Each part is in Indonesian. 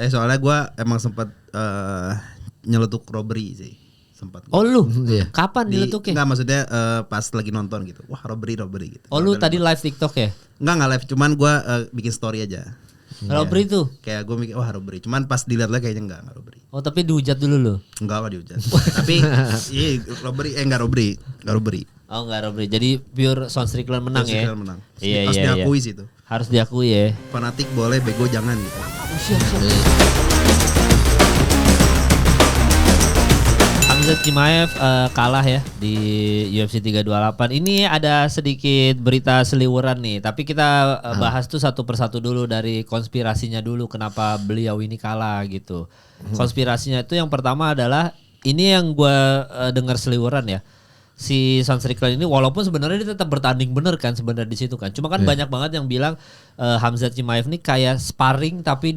Soalnya gue emang sempat nyeletuk robbery sih. Sempat. Oh lu? Kapan nyeletuknya? Enggak, maksudnya pas lagi nonton gitu. Wah, robbery gitu. Oh lu tadi live TikTok ya? Enggak live, cuman gue bikin story aja. Robbery tuh? Kayak gue mikir, wah robbery. Cuman pas dilihat lagi kayaknya enggak robbery. Oh tapi dihujat dulu lu? Enggak dihujat. Tapi iya robbery, enggak robbery. Oh enggak robbery. Jadi pure Son Strickland menang ya? Strickland menang. Iya, Harus diakui sih itu. Harus diakui ya. Fanatik boleh, bego jangan gitu. Siap. Khamzat Chimaev kalah ya di UFC 328. Ini ada sedikit berita seliweran nih, tapi kita bahas tuh satu persatu dulu dari konspirasinya dulu kenapa beliau ini kalah gitu. Konspirasinya itu yang pertama adalah ini yang gue dengar seliweran ya. Si Son Strickland ini walaupun sebenarnya dia tetap bertanding bener kan sebenarnya di situ kan. Cuma kan banyak banget yang bilang Khamzat Chimaev ini kayak sparring tapi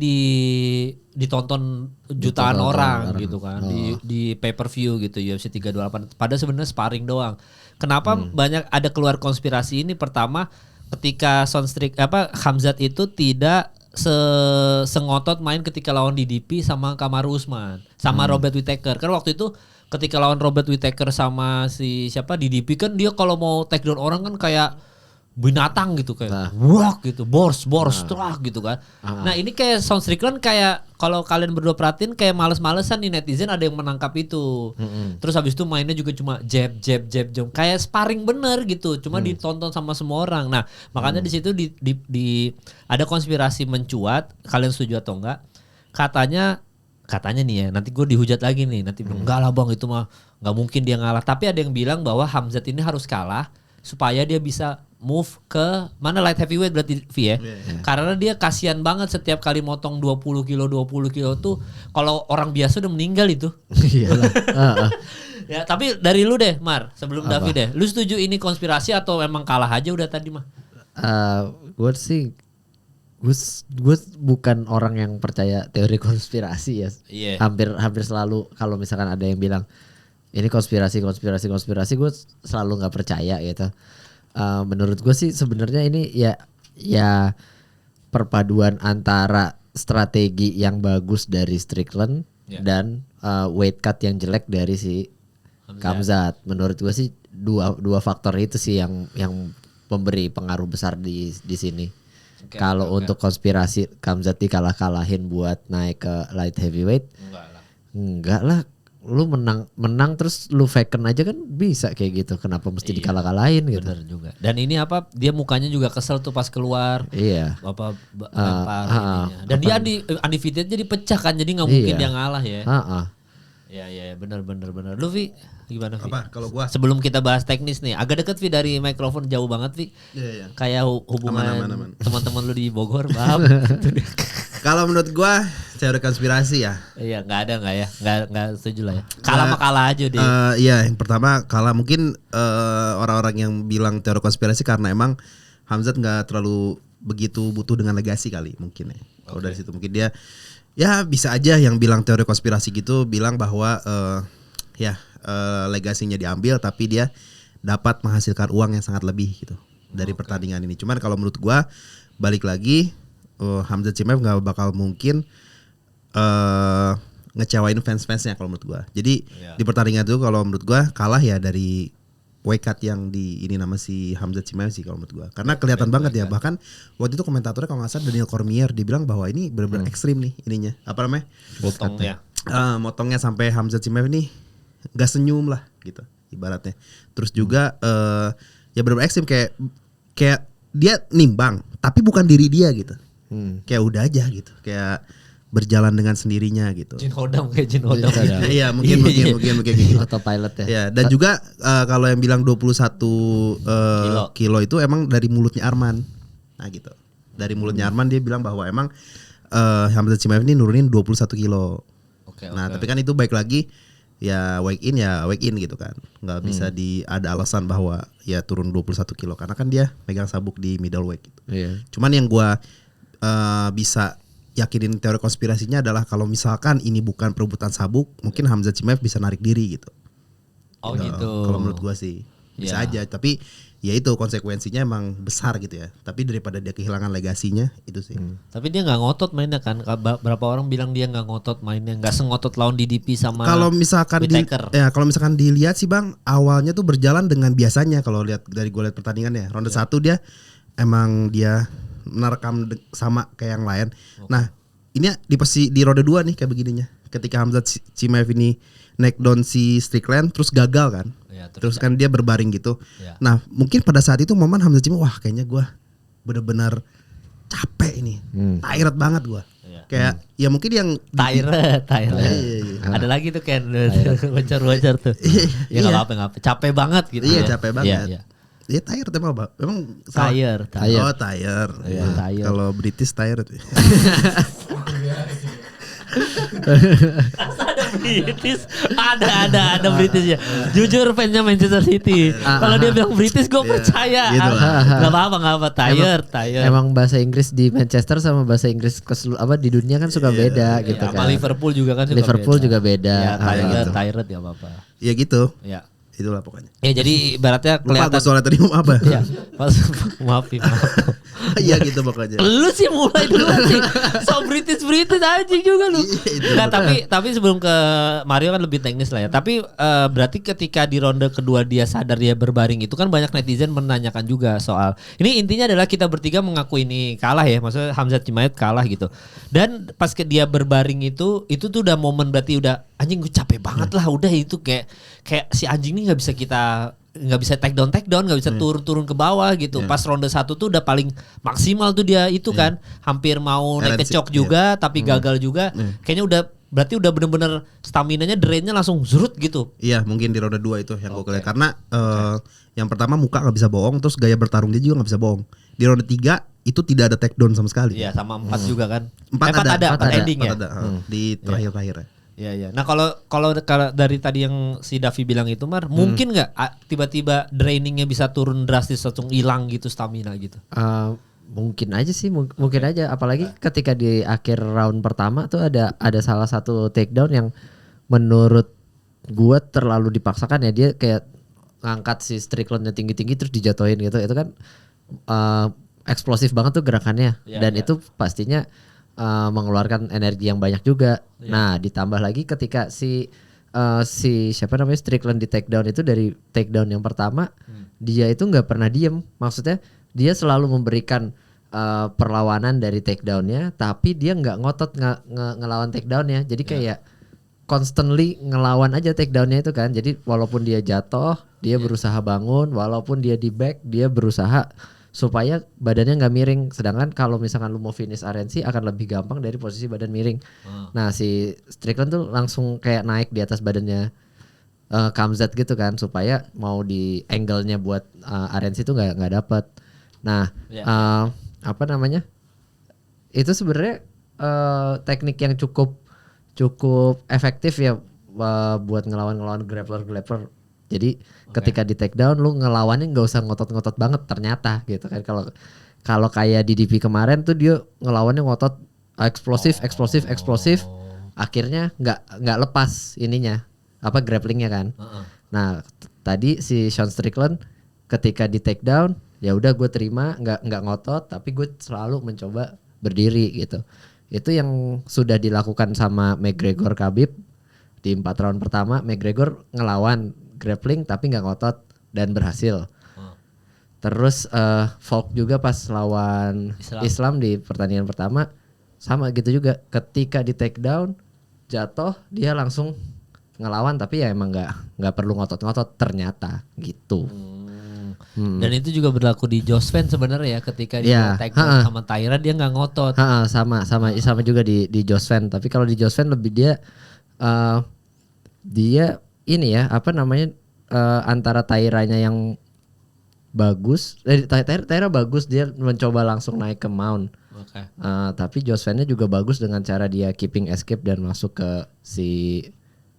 ditonton jutaan orang gitu kan di pay-per-view gitu UFC 328. Padahal sebenarnya sparring doang. Kenapa banyak ada keluar konspirasi ini? Pertama, ketika Khamzat itu tidak sengotot main ketika lawan DDP sama Kamaru Usman sama Robert Whittaker. Kan waktu itu ketika lawan Robert Whittaker sama si siapa DDP kan dia kalau mau take down orang kan kayak binatang gitu kayak wah gitu bors truk gitu kan. Nah ini kayak Son Strickland kayak kalau kalian berdua perhatiin kayak males-malesan nih netizen ada yang menangkap itu. Terus habis itu mainnya juga cuma jab kayak sparring bener gitu. Cuma ditonton sama semua orang. Nah makanya di situ ada konspirasi mencuat. Kalian setuju atau enggak? Katanya nih ya, nanti gue dihujat lagi nih, nanti bilang enggak lah bang itu mah nggak mungkin dia ngalah. Tapi ada yang bilang bahwa Khamzat ini harus kalah supaya dia bisa move ke mana light heavyweight berarti V ya. Karena dia kasihan banget setiap kali motong 20 kilo tuh kalau orang biasa udah meninggal itu. Ya tapi dari lu deh Mar, sebelum David deh, lu setuju ini konspirasi atau emang kalah aja udah tadi mah? Gue sih gue bukan orang yang percaya teori konspirasi ya. Hampir selalu kalau misalkan ada yang bilang ini konspirasi gue selalu nggak percaya gitu. Menurut gue sih sebenarnya ini ya perpaduan antara strategi yang bagus dari Strickland dan weight cut yang jelek dari si Khamzat. Menurut gue sih dua faktor itu sih yang memberi pengaruh besar di sini. Kalau untuk konspirasi Khamzat dikalah-kalahin buat naik ke light heavyweight, enggak lah. Lu menang terus lu faken aja kan bisa kayak gitu. Kenapa mesti dikalah-kalahin gitu? Bener juga. Dan ini dia mukanya juga kesel tuh pas keluar. Iya. Lempar ininya. Dan dia undefeated jadi pecah kan, jadi nggak mungkin dia ngalah ya. Iya benar. Lu Vi gimana Vi? Apa kalau gua? Sebelum kita bahas teknis nih, agak deket Vi dari mikrofon jauh banget Vi. Iya. Kayak hubungan aman. teman-teman lu di Bogor, paham? Kalau menurut gua teori konspirasi ya. Iya, enggak ya. Enggak setuju lah ya. Kalah aja deh. Iya, yang pertama kalah mungkin orang-orang yang bilang teori konspirasi karena emang Khamzat enggak terlalu begitu butuh dengan legasi kali mungkin ya. Kalau dari situ mungkin dia ya bisa aja yang bilang teori konspirasi gitu bilang bahwa legasinya diambil tapi dia dapat menghasilkan uang yang sangat lebih gitu dari pertandingan ini. Cuman kalau menurut gua balik lagi Khamzat Chimaev nggak bakal mungkin ngecewain fans-fansnya kalau menurut gua. Jadi di pertandingan itu kalau menurut gua kalah ya dari weight cut yang ini nama si Khamzat Chimaev sih kalau menurut gua. Karena kelihatan banget ya, bahkan waktu itu komentatornya kalau nggak salah Daniel Cormier dia bilang bahwa ini benar-benar ekstrim nih ininya. Apa namanya? Motongnya sampai Khamzat Chimaev ini nggak senyum lah gitu ibaratnya. Terus juga ya benar-benar ekstrim kayak dia nimbang tapi bukan diri dia gitu. Kayak udah aja gitu. Kayak berjalan dengan sendirinya gitu. Jin Hodam. Iya, mungkin gitu. Autopilot ya. Ya, dan juga kalau yang bilang 21 kilo itu emang dari mulutnya Arman. Nah, gitu. Dari mulutnya Arman dia bilang bahwa emang Khamzat Chimaev ini nurunin 21 kilo. Tapi kan itu baik lagi ya weigh in gitu kan. Nggak bisa ada alasan bahwa ya turun 21 kilo karena kan dia megang sabuk di middleweight gitu. Cuman yang gua bisa yakinin teori konspirasinya adalah kalau misalkan ini bukan perebutan sabuk, mungkin Khamzat Chimaev bisa narik diri gitu. Oh gitu. Kalau menurut gua sih bisa aja, tapi ya itu konsekuensinya emang besar gitu ya. Tapi daripada dia kehilangan legasinya itu sih. Tapi dia nggak ngotot mainnya kan. Berapa orang bilang dia nggak ngotot mainnya, nggak sengotot lawan DDP sama Kalau misalkan kalau misalkan dilihat sih Bang, awalnya tuh berjalan dengan biasanya kalau lihat dari gue lihat pertandingannya. Ronde 1 dia emang dia merekam sama kayak yang lain. Nah, ini di ronde 2 nih kayak begininya. Ketika Khamzat Chimaev ini naik down si Strickland terus gagal kan. Ya, terus kan dia berbaring gitu. Ya. Nah, mungkin pada saat itu momen Khamzat Chimaev, wah kayaknya gue bener-bener capek ini. Tired banget gue. Ya. Kayak ya mungkin yang Tired. Iya. Ada lagi tuh kayak wajar tuh. Ya nggak apa-apa, capek banget gitu. Iya, ya. capek banget. Iya. Iya tired emang Pak. Emang Tired. Oh tired. Iya, tired. Kalau British tired. ada British ya. Jujur fansnya Manchester City. Kalau dia bilang British gue percaya. Gitu Gak apa-apa. Tired. Emang bahasa Inggris di Manchester sama bahasa Inggris di dunia kan suka beda gitu kan. Sama Liverpool juga kan suka Liverpool beda. juga beda. Ya, tired ya apa-apa. Ya gitu. Ya. Itulah pokoknya. Ya jadi ibaratnya Lupa kelihatan. gue soalnya tadi mau apa. Ya, maaf. Iya gitu pokoknya. Lu sih mulai dulu sih. So British anjing juga lu. Nah, tapi sebelum ke Mario kan lebih teknis lah ya. Tapi berarti ketika di ronde kedua dia sadar dia berbaring itu kan banyak netizen menanyakan juga soal. Ini intinya adalah kita bertiga mengaku ini kalah ya. Maksudnya Khamzat Chimaev kalah gitu. Dan pas dia berbaring itu tuh udah momen berarti udah anjing gue capek banget lah udah itu kayak si anjing ini nggak bisa take down nggak bisa turun ke bawah gitu. Pas ronde 1 tuh udah paling maksimal tuh dia itu kan hampir mau naik ke cok juga tapi gagal juga. Kayaknya berarti udah bener-bener staminanya drainnya langsung zurut gitu. Iya mungkin di ronde 2 itu yang gue lihat karena yang pertama muka nggak bisa bohong terus gaya bertarung dia juga nggak bisa bohong. Di ronde 3 itu tidak ada take down sama sekali. Iya sama 4 juga kan. 4 ada ending ya. Di terakhir-terakhir. Iya. Nah kalau dari tadi yang si Davi bilang itu mungkin nggak tiba-tiba drainingnya bisa turun drastis langsung hilang gitu stamina gitu? Mungkin aja sih, mungkin aja. Apalagi ketika di akhir round pertama tuh ada salah satu takedown yang menurut gua terlalu dipaksakan ya. Dia kayak ngangkat si Stricklandnya tinggi-tinggi terus dijatuhin gitu. Itu kan eksplosif banget tuh gerakannya. Dan itu pastinya mengeluarkan energi yang banyak juga. Nah, ditambah lagi ketika si siapa namanya Strickland di takedown itu dari takedown yang pertama dia itu nggak pernah diem. Maksudnya dia selalu memberikan perlawanan dari takedownnya, tapi dia nggak ngotot ngelawan takedownnya. Jadi kayak constantly ngelawan aja takedownnya itu kan. Jadi walaupun dia jatuh, dia berusaha bangun. Walaupun dia di back, dia berusaha supaya badannya nggak miring. Sedangkan kalau misalkan lu mau finish RNC akan lebih gampang dari posisi badan miring. Nah si Strickland tuh langsung kayak naik di atas badannya Khamzat gitu kan, supaya mau di angle-nya buat RNC tuh nggak dapet. Nah apa namanya? Itu sebenarnya teknik yang cukup efektif ya buat ngelawan grappler. Jadi ketika di take down lu ngelawannya nggak usah ngotot-ngotot banget ternyata gitu kan. Kalau kayak di DP kemarin tuh dia ngelawannya ngotot eksplosif. Akhirnya nggak lepas ininya grapplingnya kan. Nah tadi si Sean Strickland ketika di take down ya udah gue terima nggak ngotot tapi gue selalu mencoba berdiri gitu. Itu yang sudah dilakukan sama McGregor Khabib di 4 round pertama. McGregor ngelawan grappling tapi nggak ngotot dan berhasil. Terus Volk juga pas lawan Islam di pertandingan pertama sama gitu juga. Ketika di take down jatuh dia langsung ngelawan tapi ya emang nggak perlu ngotot-ngotot ternyata gitu. Dan itu juga berlaku di Josven sebenarnya ya ketika dia take down sama Taira dia nggak ngotot. Sama juga di Josven. Tapi kalau di Josven lebih dia ini ya antara Tairanya yang bagus, Taira bagus dia mencoba langsung naik ke mount. Tapi Josvennya juga bagus dengan cara dia keeping escape dan masuk ke si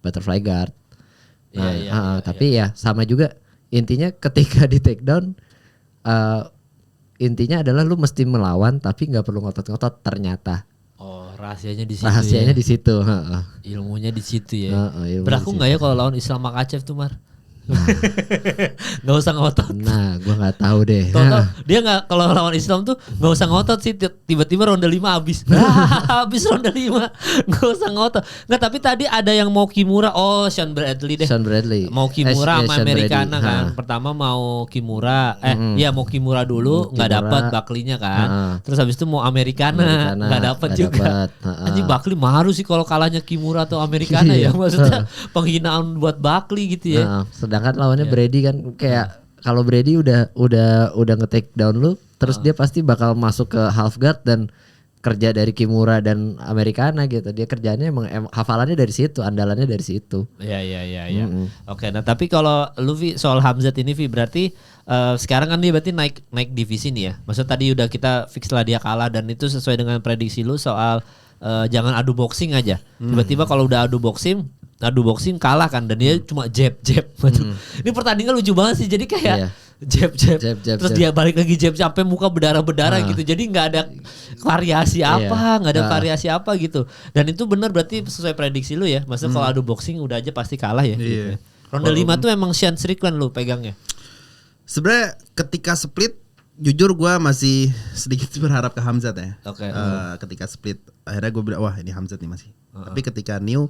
butterfly guard. Tapi ya sama juga intinya ketika di take down intinya adalah lu mesti melawan tapi nggak perlu ngotot-ngotot ternyata. Rahasianya di situ. Rahasianya di situ. Ilmunya di situ ya. Berlaku nggak ya kalau lawan Islam Makhachev tuh Nggak usah ngotot. Nah, gua nggak tahu deh. Dia nggak, kalau lawan Islam tuh nggak usah ngotot sih, tiba-tiba ronde 5 habis. Habis ronde 5. Nggak usah ngotot. Nggak, tapi tadi ada yang mau Kimura. Oh, Sean Bradley deh. Sean Bradley. Mau Kimura sama Sean Americana Brady. kan. Pertama mau Kimura. Ya mau Kimura dulu, nggak dapat Buckley-nya kan. Terus habis itu mau Americana, nggak dapat juga. Anjing, Buckley maru sih kalau kalahnya Kimura atau Americana ya. Maksudnya penghinaan buat Buckley gitu ya. Sedangkan lawannya Brady kan kayak kalau Brady udah nge-take down lu, terus dia pasti bakal masuk ke half guard dan kerja dari Kimura dan Americana gitu. Dia kerjanya emang hafalannya dari situ, andalannya dari situ. Iya. Oke, nah tapi kalau lu Vi, soal Hamzat ini Vi, berarti sekarang kan dia berarti naik divisi nih ya. Maksudnya tadi udah kita fix lah dia kalah dan itu sesuai dengan prediksi lu soal jangan adu boxing aja. Tiba-tiba kalau udah adu boxing kalah kan, dan dia cuma jab. Ini pertandingan lucu banget sih, jadi kayak jab. Terus dia balik lagi jab sampai muka berdarah gitu. Jadi nggak ada variasi apa gitu. Dan itu benar berarti sesuai prediksi lu ya. Maksudnya kalau adu boxing udah aja pasti kalah ya. Gitu. Ronde 5 tuh emang Sean Strickland lu pegangnya. Sebenarnya ketika split, jujur gue masih sedikit berharap ke Hamzat ya. Oke. Ketika split akhirnya gue bilang wah ini Hamzat nih masih. Tapi ketika New,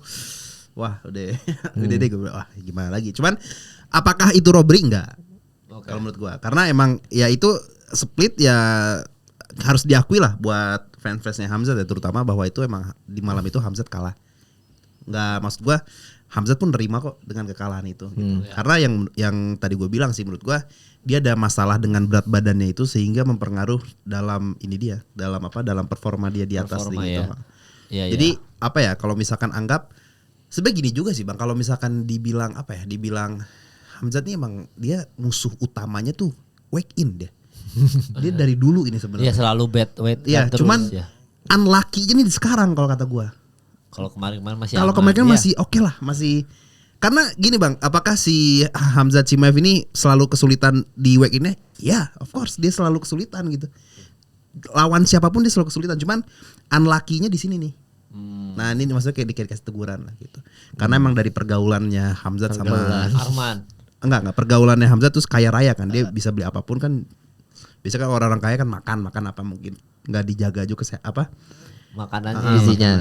wah udah deh gue bilang wah gimana lagi. Cuman apakah itu robbery? Enggak. Kalau menurut gue, karena emang ya itu split ya harus diakui lah buat fans-fansnya Hamzat ya, terutama bahwa itu emang di malam itu Hamzat kalah. Nggak, maksud gue Hamzat pun nerima kok dengan kekalahan itu gitu. Karena yang tadi gue bilang sih, menurut gue dia ada masalah dengan berat badannya itu sehingga mempengaruh dalam dalam performa dia di atas ring itu. Jadi apa ya, kalau misalkan anggap sebenarnya gini juga sih Bang, kalau misalkan dibilang Hamzat ini emang dia musuh utamanya tuh weigh in dia. Dia dari dulu ini sebenarnya. Iya, selalu bad weight. Iya, cuman unlucky-nya nih sekarang kalau kata gue. Kalau kemarin masih masih oke lah, masih. Karena gini Bang, apakah si Hamzat Chimaev ini selalu kesulitan di weigh in-nya? Ya, of course dia selalu kesulitan gitu. Lawan siapapun dia selalu kesulitan, cuman unlucky-nya di sini nih. Nah, ini maksudnya kayak dikasih teguran lah gitu. Karena emang dari pergaulannya Hamzat sama Arman. Enggak, pergaulannya Hamzat tuh kaya raya kan. Dia bisa beli apapun kan. Biasanya kan orang-orang kaya kan makan apa mungkin enggak dijaga juga makanannya, gizinya,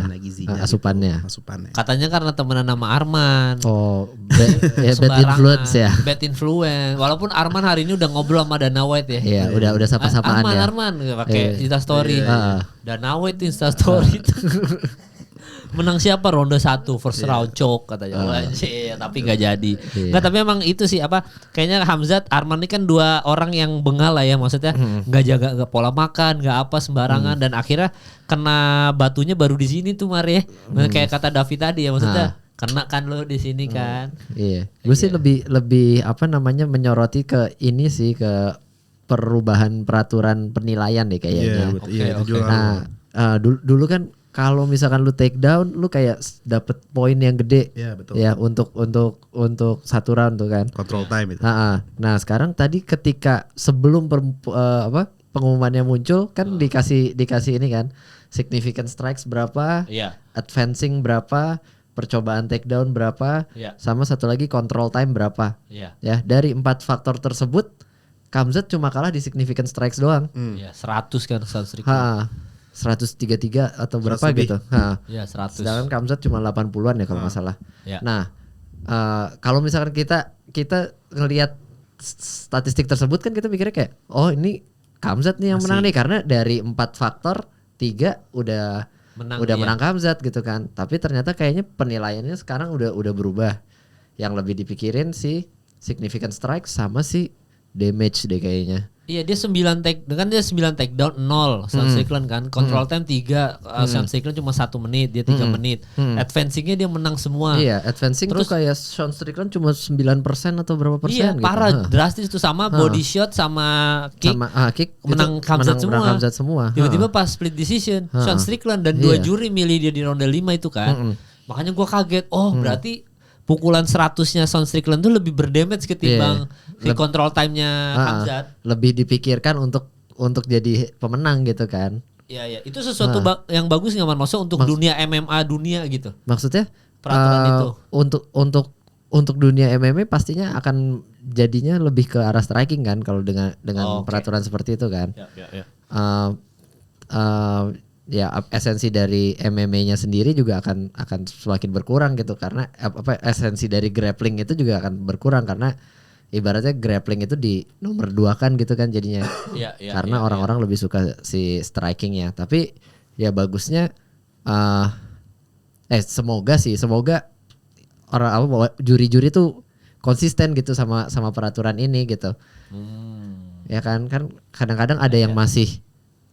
asupannya. Katanya karena temenan sama Arman. Oh, bad influence ya. Bad influence. Walaupun Arman hari ini udah ngobrol sama Dana White ya. Iya, udah sapa-sapaan ya. Arman pakai Insta story. Dana White Insta story itu. Menang siapa ronde 1 first round choke katanya. Tapi nggak jadi. Nggak, tapi emang itu sih kayaknya Hamzat, Arman ini kan dua orang yang bengal lah ya, maksudnya nggak jaga pola makan, nggak apa sembarangan, dan akhirnya kena batunya baru di sini tuh Mari ya. Kayak kata David tadi ya, maksudnya kena kan lo di sini kan. Iya. Gue sih lebih menyoroti ke ini sih, ke perubahan peraturan penilaian deh kayaknya. Nah, dulu kan kalau misalkan lu take down, lu kayak dapet poin yang gede, ya untuk satu round tuh kan. Control time itu. Nah sekarang tadi ketika sebelum pengumumannya muncul kan dikasih ini kan, significant strikes berapa, advancing berapa, percobaan take down berapa, sama satu lagi control time berapa. Ya, dari 4 faktor tersebut, Hamzat cuma kalah di significant strikes doang. 100 kan Strickland. 133 atau berapa gitu. Ya 100. Sedangkan Hamzat cuma 80-an ya kalau nggak salah. Nah, kalau misalkan kita ngelihat statistik tersebut kan kita mikirnya kayak, oh ini Hamzat nih yang menang nih, karena dari 4 faktor 3 udah menang Hamzat gitu kan. Tapi ternyata kayaknya penilaiannya sekarang udah berubah. Yang lebih dipikirin sih significant strike sama si damage deh kayaknya. Iya, dia 9 take down 0 Sean Strickland kan. Control time 3, Sean Strickland cuma 1 menit, dia 3 menit. Advancing-nya dia menang semua. Iya, advancing terus tuh kayak Sean Strickland cuma 9% atau berapa persen. Iya, parah, drastis tuh, sama body shot sama kick menang Hamzat semua. Tiba-tiba pas split decision, Sean Strickland dan 2 juri milih dia di ronde 5 itu kan. Makanya gua kaget, berarti pukulan 100-nya Sean Strickland tuh lebih berdamage ketimbang control time-nya Hamzat. Lebih dipikirkan untuk jadi pemenang gitu kan. Iya. Itu sesuatu yang bagus nggak, Man? Maksudnya untuk dunia MMA dunia gitu. Maksudnya peraturan itu. untuk dunia MMA pastinya akan jadinya lebih ke arah striking kan kalau dengan peraturan seperti itu kan. Ya esensi dari MMA-nya sendiri juga akan semakin berkurang gitu karena esensi dari grappling itu juga akan berkurang karena ibaratnya grappling itu di nomor 2 kan gitu kan jadinya. Karena orang-orang lebih suka si strikingnya. Tapi ya bagusnya semoga orang juri-juri tuh konsisten gitu sama peraturan ini gitu. Ya kan kadang-kadang ada yang masih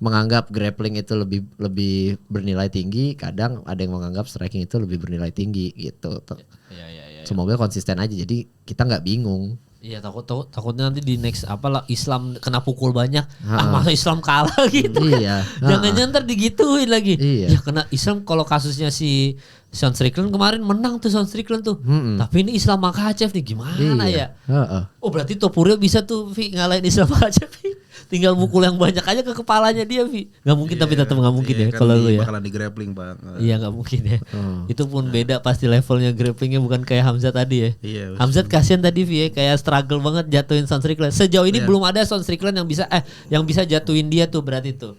menganggap grappling itu lebih bernilai tinggi, kadang ada yang menganggap striking itu lebih bernilai tinggi gitu. Semoga konsisten aja jadi kita nggak bingung. Iya takutnya nanti di next Islam kena pukul banyak, masa Islam kalah gitu kan. Jangan-jangan ntar digituin lagi. Ya kena Islam kalau kasusnya si Sean Strickland kemarin menang tuh Sean Strickland tuh. Tapi ini Islam Makhachev nih gimana ya? Oh berarti Topuria bisa tuh ngalahin Islam Makhachev. Tinggal mukul yang banyak aja ke kepalanya dia, Vi. Gak mungkin tapi tetap gak mungkin ya kan kalau lu ya. Bakalan di grappling, Bang. Iya gak mungkin ya. Itu pun beda pasti levelnya grapplingnya bukan kayak Hamzat tadi ya. Iya, Hamzat kasihan tadi Vi ya, kayak struggle banget jatuhin Sean Strickland. Sejauh ini belum ada Sean Strickland yang bisa jatuhin dia tuh berarti tuh.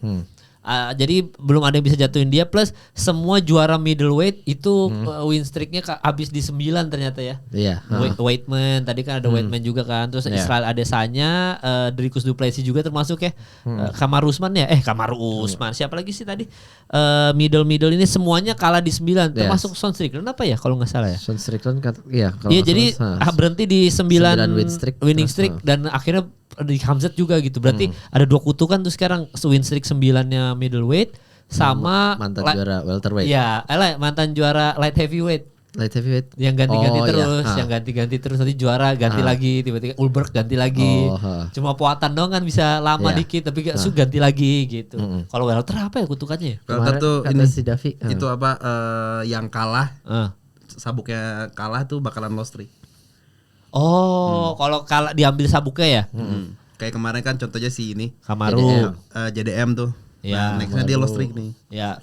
Jadi belum ada yang bisa jatuhin dia plus semua juara middleweight itu win streaknya habis di 9 ternyata ya. Iya. Weightman tadi kan ada Weightman juga kan. Terus Israel Adesanya, Dricus du Plessis juga termasuk ya. Kamaru Usman ya. Kamaru Usman. Siapa lagi sih tadi? Middle ini semuanya kalah di 9 termasuk Sean Strickland apa ya kalau nggak salah ya. Sean Strickland Iya jadi berhenti di 9 winning streak dan akhirnya di Hamzat juga gitu. Berarti ada 2 kutukan tuh sekarang win streak 9-nya middleweight sama mantan juara welterweight. Iya, mantan juara light heavyweight. Yang ganti-ganti terus nanti juara ganti lagi tiba-tiba Ulberg ganti lagi. Cuma puatan doang kan bisa lama dikit tapi ganti lagi gitu. Kalau welter apa ya kutukannya? Welter tuh ini si Davi. Itu yang kalah sabuknya kalah tuh bakalan lost streak. Kalau kalah diambil sabuknya ya. Kayak kemarin kan contohnya si ini Kamaru JDM tuh. Ya, nextnya dia lost streak nih. Ya,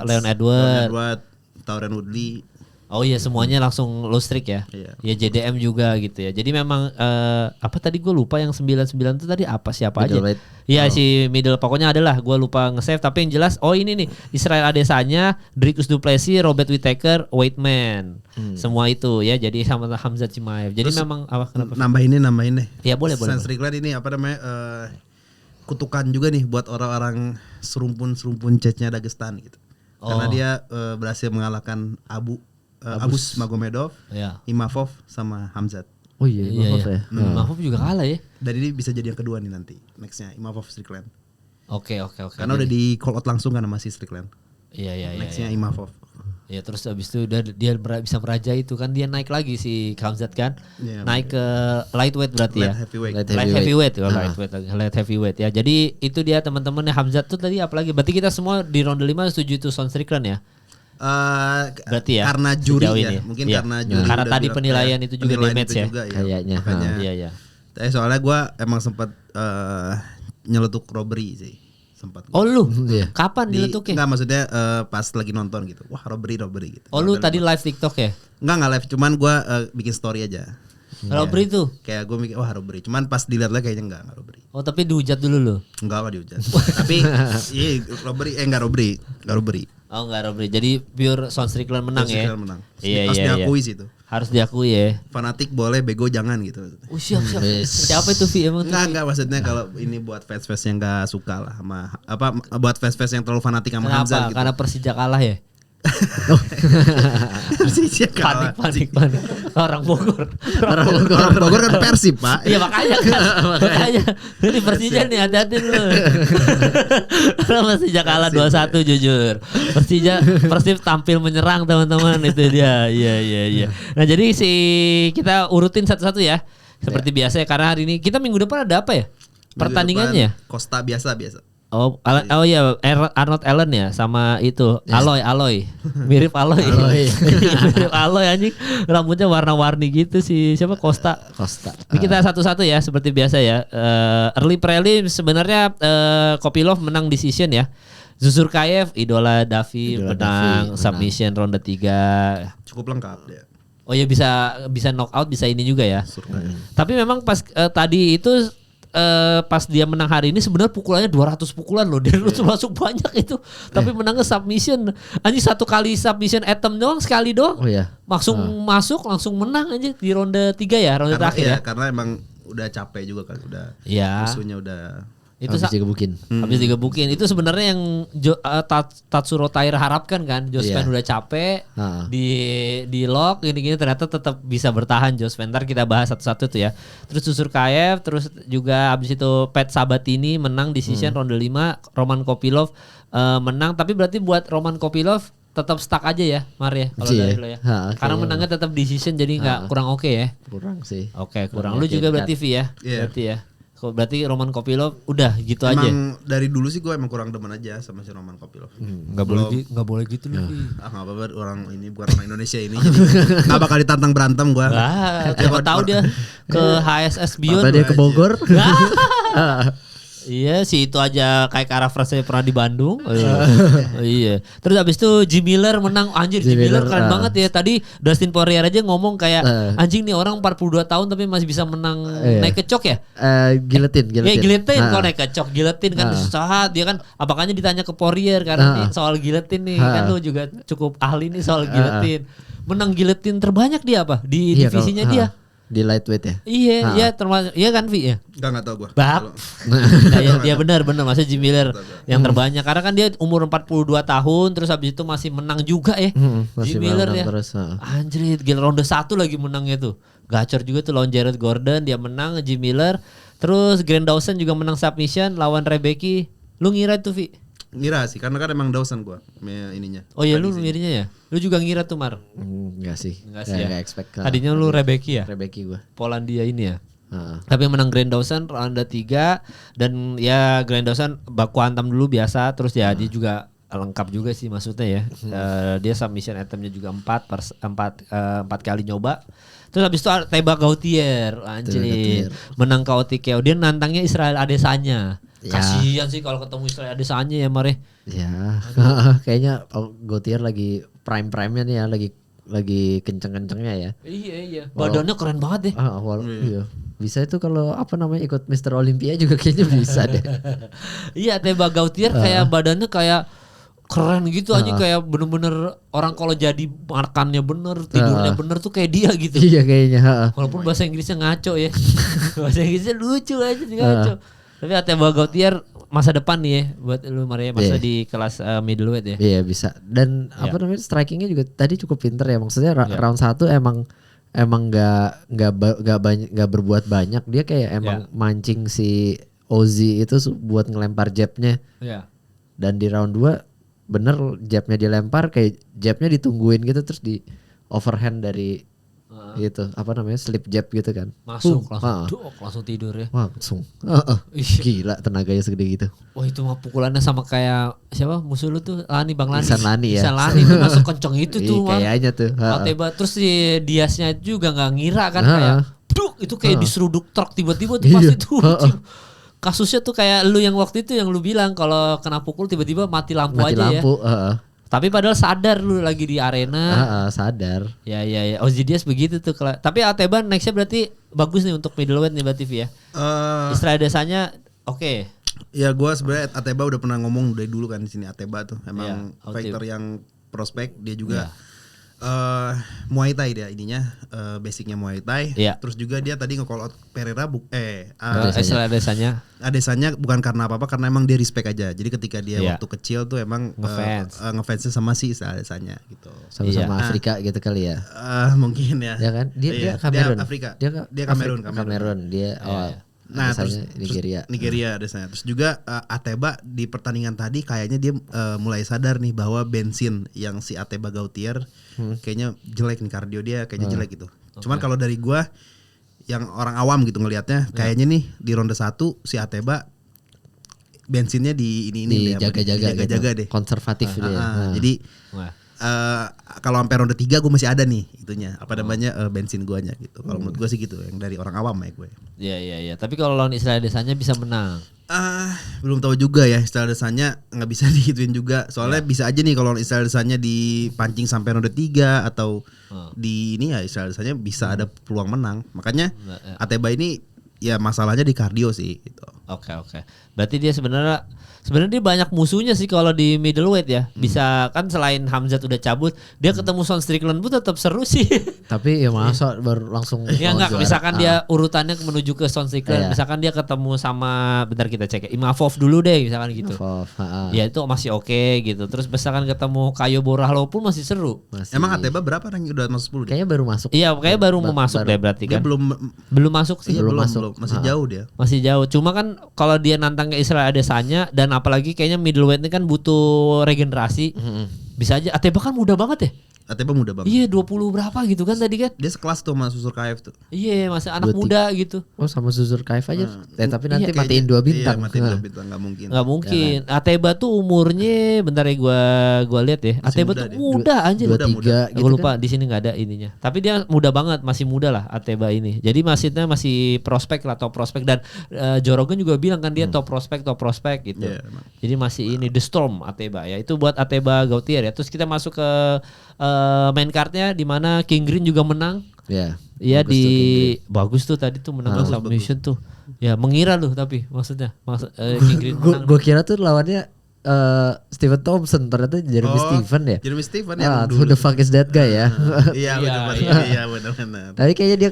Leon Edwards, Tauren Woodley. Oh iya semuanya langsung low streak ya. Ya JDM juga gitu ya. Jadi memang apa tadi gue lupa yang 99 itu tadi siapa aja. Iya si middle pokoknya adalah gue lupa nge-save tapi yang jelas ini nih Israel Adesanya, Dricus du Plessis, Robert Whittaker, Weightman. Semua itu ya jadi sama Hamzat Chimaev. Jadi terus, memang kenapa? Nambahin deh. Ya boleh. Sean Strickland ini kutukan juga nih buat orang-orang serumpun cecnya Dagestan gitu. Karena dia berhasil mengalahkan Abus Magomedov, Imavov sama Hamzat. Oh iya, Imavov ya. Imavov juga kalah ya. Dan ini bisa jadi yang kedua nih nanti. Nextnya Imavov Strickland. Oke. Karena udah di call out langsung kan sama si Strickland. Iya. Nextnya Imavov. Ya terus abis itu dia bisa merajai itu kan dia naik lagi si Hamzat kan. Naik ke lightweight berarti light heavyweight ya. Jadi itu dia teman-teman Hamzat tuh tadi apalagi berarti kita semua di ronde 5 setuju itu Sean Strickland ya. Berarti ya karena juri ya mungkin karena juri karena tadi penilaian itu juga di match ya kayaknya. Iya. Soalnya gue emang sempat nyeletuk robbery sih. Sempat. Oh lu? Kapan diletuknya? Enggak maksudnya pas lagi nonton gitu. Wah robbery gitu. Oh lu tadi live TikTok ya? Enggak live, cuman gue bikin story aja. Robbery tuh? Kayak gue mikir wah robbery. Cuman pas dilihat lagi kayaknya enggak robbery. Oh tapi dihujat dulu lu? Enggak dihujat. Tapi robbery enggak robbery. Oh enggak robbery. Jadi pure Sean Strickland menang ya? Strickland menang. Iya. Harus diakui sih itu. Harus diakui ya. Fanatik boleh, bego jangan gitu. Siap. Siapa itu Vi emang? Enggak maksudnya kalau ini buat fans-fans yang enggak suka lah sama buat fans-fans yang terlalu fanatik sama Hamzat gitu. Karena Persija kalah ya? Persija kalah. Panik. Orang Bogor kan Persib, Pak. Iya makanya. Ini Persija nih hati-hati lu. Persija kalah 2-1 jujur. Persib tampil menyerang teman-teman itu dia. Iya. Nah, jadi kita urutin satu-satu ya. Seperti biasa ya karena hari ini kita minggu depan ada apa ya? Pertandingannya? Costa biasa. Oh iya Arnold Allen ya sama itu Aloy mirip Aloy mirip Aloy anjing rambutnya warna-warni gitu sih siapa Costa. Ini kita satu-satu ya seperti biasa ya. Early prelim sebenarnya Kopilov menang decision ya. Zuzurkaev idola Davi menang submission ronde 3. Cukup lengkap dia. Oh ya bisa knockout, bisa ini juga ya. Tapi memang pas tadi itu pas dia menang hari ini sebenarnya pukulannya 200 pukulan loh. Dia masuk banyak itu. Tapi menangnya submission. Anjing 1 kali submission attempt doang, sekali doang. Oh iya. Langsung masuk, langsung menang aja di ronde 3 ya, ronde terakhir ya. Karena emang udah capek juga kan, udah musuhnya udah itu habis digebukin. Habis digebukin. Itu sebenarnya yang Tatsuro Taira harapkan kan. Jospan udah capek di lock gini-gini, ternyata tetap bisa bertahan Jospan. Ntar kita bahas satu-satu tuh ya. Terus Tsusurkaev, terus juga habis itu Pat Sabatini menang decision ronde 5, Roman Kopylov menang, tapi berarti buat Roman Kopylov tetap stuck aja ya, Mar ya, kalau dari lo ya. Karena menangnya tetap decision, jadi nggak kurang oke ya. Kurang sih. Oke, kurang. Lu juga berarti V ya. Berarti ya. Berarti Roman Kopylov udah gitu aja. Emang dari dulu sih gue emang kurang demen aja sama si Roman Kopylov. Nggak boleh gitu loh. Nggak apa-apa, orang ini bukan orang Indonesia ini, jadi nggak bakal ditantang berantem gue. Siapa tahu dia ke HSS Beyond. Apa dia ke Bogor? Iya sih, itu aja kayak Kara Frase pernah di Bandung. Iya. Terus abis itu Jim Miller menang. Anjir, Jim Miller keren banget ya. Tadi Dustin Poirier aja ngomong kayak anjing nih orang 42 tahun tapi masih bisa menang naik kecok ya. Giletin. Iya, giletin kalau naik kecok. Giletin kan susah. Dia kan apakahnya ditanya ke Poirier karena nih soal giletin nih. Kan lu juga cukup ahli nih soal giletin. Menang giletin terbanyak dia apa? Di divisinya dia. Di lightweight ya? Iya termasuk. Iya kan Vi ya? Enggak tahu gua. Dia benar maksudnya Jim Miller yang terbanyak karena kan dia umur 42 tahun terus habis itu masih menang juga ya. Jim Miller ya. Anjrit, gila ronde 1 lagi menangnya tuh. Gacor juga tuh lawan Jared Gordon, dia menang Jim Miller. Terus Grant Dawson juga menang submission lawan Rebecca. Lu ngira tuh Vi? Ngira sih, karena kan emang Dawson gua ininya. Oh iya, lu ngirinya ya? Lu juga ngira tuh Mar? Enggak sih. Ya? Expect. Tadinya lu Rebecca ya? Rebecca gua. Polandia ini ya? Tapi menang Grant Dawson ronde 3 dan ya Grant Dawson baku hantam dulu biasa, terus ya dia juga lengkap juga sih maksudnya ya. Dia submission attempt-nya juga 4 kali nyoba. Terus habis itu Teba Gautier, anjir. Menang KO TKO. Dia nantangnya Israel Adesanya. Kasihan sih kalau ketemu Israel Adesanya ya Mare. Ya. Kayaknya Gautier lagi prime-nya nih ya, lagi kenceng-kencengnya ya. Iya. Badannya keren banget deh. Iya. Bisa itu kalau ikut Mr. Olympia juga kayaknya bisa deh. Iya, Teba Gautier kayak badannya kayak keren gitu aja, kayak bener-bener orang kalau jadi makannya bener, tidurnya bener tuh kayak dia gitu. Iya kayaknya. Walaupun bahasa Inggrisnya ngaco ya. Bahasa Inggrisnya lucu aja ngaco. Tapi Teba Gautier masa depan nih ya buat lu Maria masa di kelas middleweight ya. Iya bisa. Dan strikingnya juga tadi cukup pinter ya. Maksudnya round 1 emang nggak berbuat banyak. Dia kayak emang mancing si Ozzy itu buat ngelempar jabnya. Iya. Dan di round 2 bener jabnya dilempar, kayak jabnya ditungguin gitu terus di overhand dari gitu slip jab gitu kan. Masuk langsung tidur ya. Langsung. Gila tenaganya segede gitu. Wah itu mah pukulannya sama kayak siapa musuh lu tuh Bang Lani. Ihsan Lani ya. Ihsan Lani itu masuk kenceng itu tuh. Kayaknya tuh. Teba terus si Diasnya juga nggak ngira kan kayak itu kayak diseruduk truk tiba-tiba tuh pasti tuh. Kasusnya tuh kayak lu yang waktu itu yang lu bilang kalau kena pukul tiba-tiba mati lampu aja ya. Tapi padahal sadar lu lagi di arena. Sadar. Ya. Ozzy Diaz begitu tuh. Tapi Ateba nextnya berarti bagus nih untuk middleweight nih berarti ya. Israel Adesanya oke. Ya gue sebenarnya Ateba udah pernah ngomong dari dulu kan di sini. Ateba tuh emang fighter yang prospek, dia juga Muay Thai dia ininya, basicnya Muay Thai. Terus juga dia tadi nge-call out Pereira Adesanya bukan karena apa-apa, karena emang dia respect aja. Jadi ketika dia waktu kecil tuh emang ngefansnya sama si Adesanya gitu. Sama-sama Afrika gitu kali ya. Mungkin ya. Ya kan? Dia Kamerun. Dia Kamerun. Dia Nah terus Nigeria Adesanya. Terus juga Ateba di pertandingan tadi kayaknya dia mulai sadar nih bahwa bensin yang si Ateba Gautier kayaknya jelek nih, kardio dia kayaknya jelek gitu. Cuman kalau dari gua yang orang awam gitu ngelihatnya kayaknya nih di ronde 1 si Ateba bensinnya di ini jaga-jaga deh. Konservatif dia. Jadi kalau sampai ronde 3 gue masih ada nih itunya bensin guanya gitu. Kalau menurut gue sih gitu yang dari orang awam ya gue. Iya. Tapi kalau lawan Israel Adesanya bisa menang. Belum tahu juga ya, Israel Adesanya nggak bisa dihituin juga. Soalnya bisa aja nih kalau Israel Adesanya dipancing sampai ronde 3 atau di ini ya Israel Adesanya bisa ada peluang menang. Makanya Ateba ini ya masalahnya di kardio sih gitu. Oke. Berarti dia sebenarnya dia banyak musuhnya sih kalau di middleweight ya. Bisa kan selain Hamzat udah cabut, dia ketemu Sean Strickland pun tetap seru sih. Tapi ya masa baru langsung ya enggak, misalkan dia urutannya menuju ke Sean Strickland, misalkan dia ketemu sama bentar kita cek ya, Imavov dulu deh misalkan gitu. Ya itu masih oke gitu. Terus misalkan ketemu Caio Borralho pun masih seru. Emang Ateba berapa ranking udah masuk 10? Kayaknya baru masuk. Iya, kayaknya baru mau masuk deh berarti kan. Dia belum masuk sih. Belum masuk. Masih jauh dia. Masih jauh. Cuma kan kalau dia nantang ke Israel Adesanya dan apalagi kayaknya middleweight ini kan butuh regenerasi. Bisa aja. Ateba kan muda banget ya. Ateba muda banget. Iya 20 berapa gitu kan tadi kan. Dia sekelas tuh sama Susur KF tuh. Iya masih anak muda gitu. Oh sama Susur KF aja. Tapi nanti matiin 2 bintang. Iya matiin 2 bintang gak mungkin. Gak mungkin. Ateba tuh umurnya bentar ya gua lihat ya. Ateba tuh muda anjir. 23 gitu. Gue lupa di sini nggak ada ininya. Tapi dia muda banget, masih muda lah Ateba ini. Jadi masih prospek lah, top prospek dan Joe Rogan juga bilang kan dia top prospek gitu. Yeah, jadi masih ini The Storm Ateba ya. Itu buat Ateba Gauthier ya. Terus kita masuk ke main cardnya di mana King Green juga menang. Iya bagus tuh tadi tuh menang submission tuh. Ya mengira loh tapi maksudnya King Green menang. Gue kira tuh lawannya Stephen Thompson, ternyata Jeremy Stephen ya. Jeremy Stephen yang who the fuck is that guy ya? Iya benar. Tapi kayaknya dia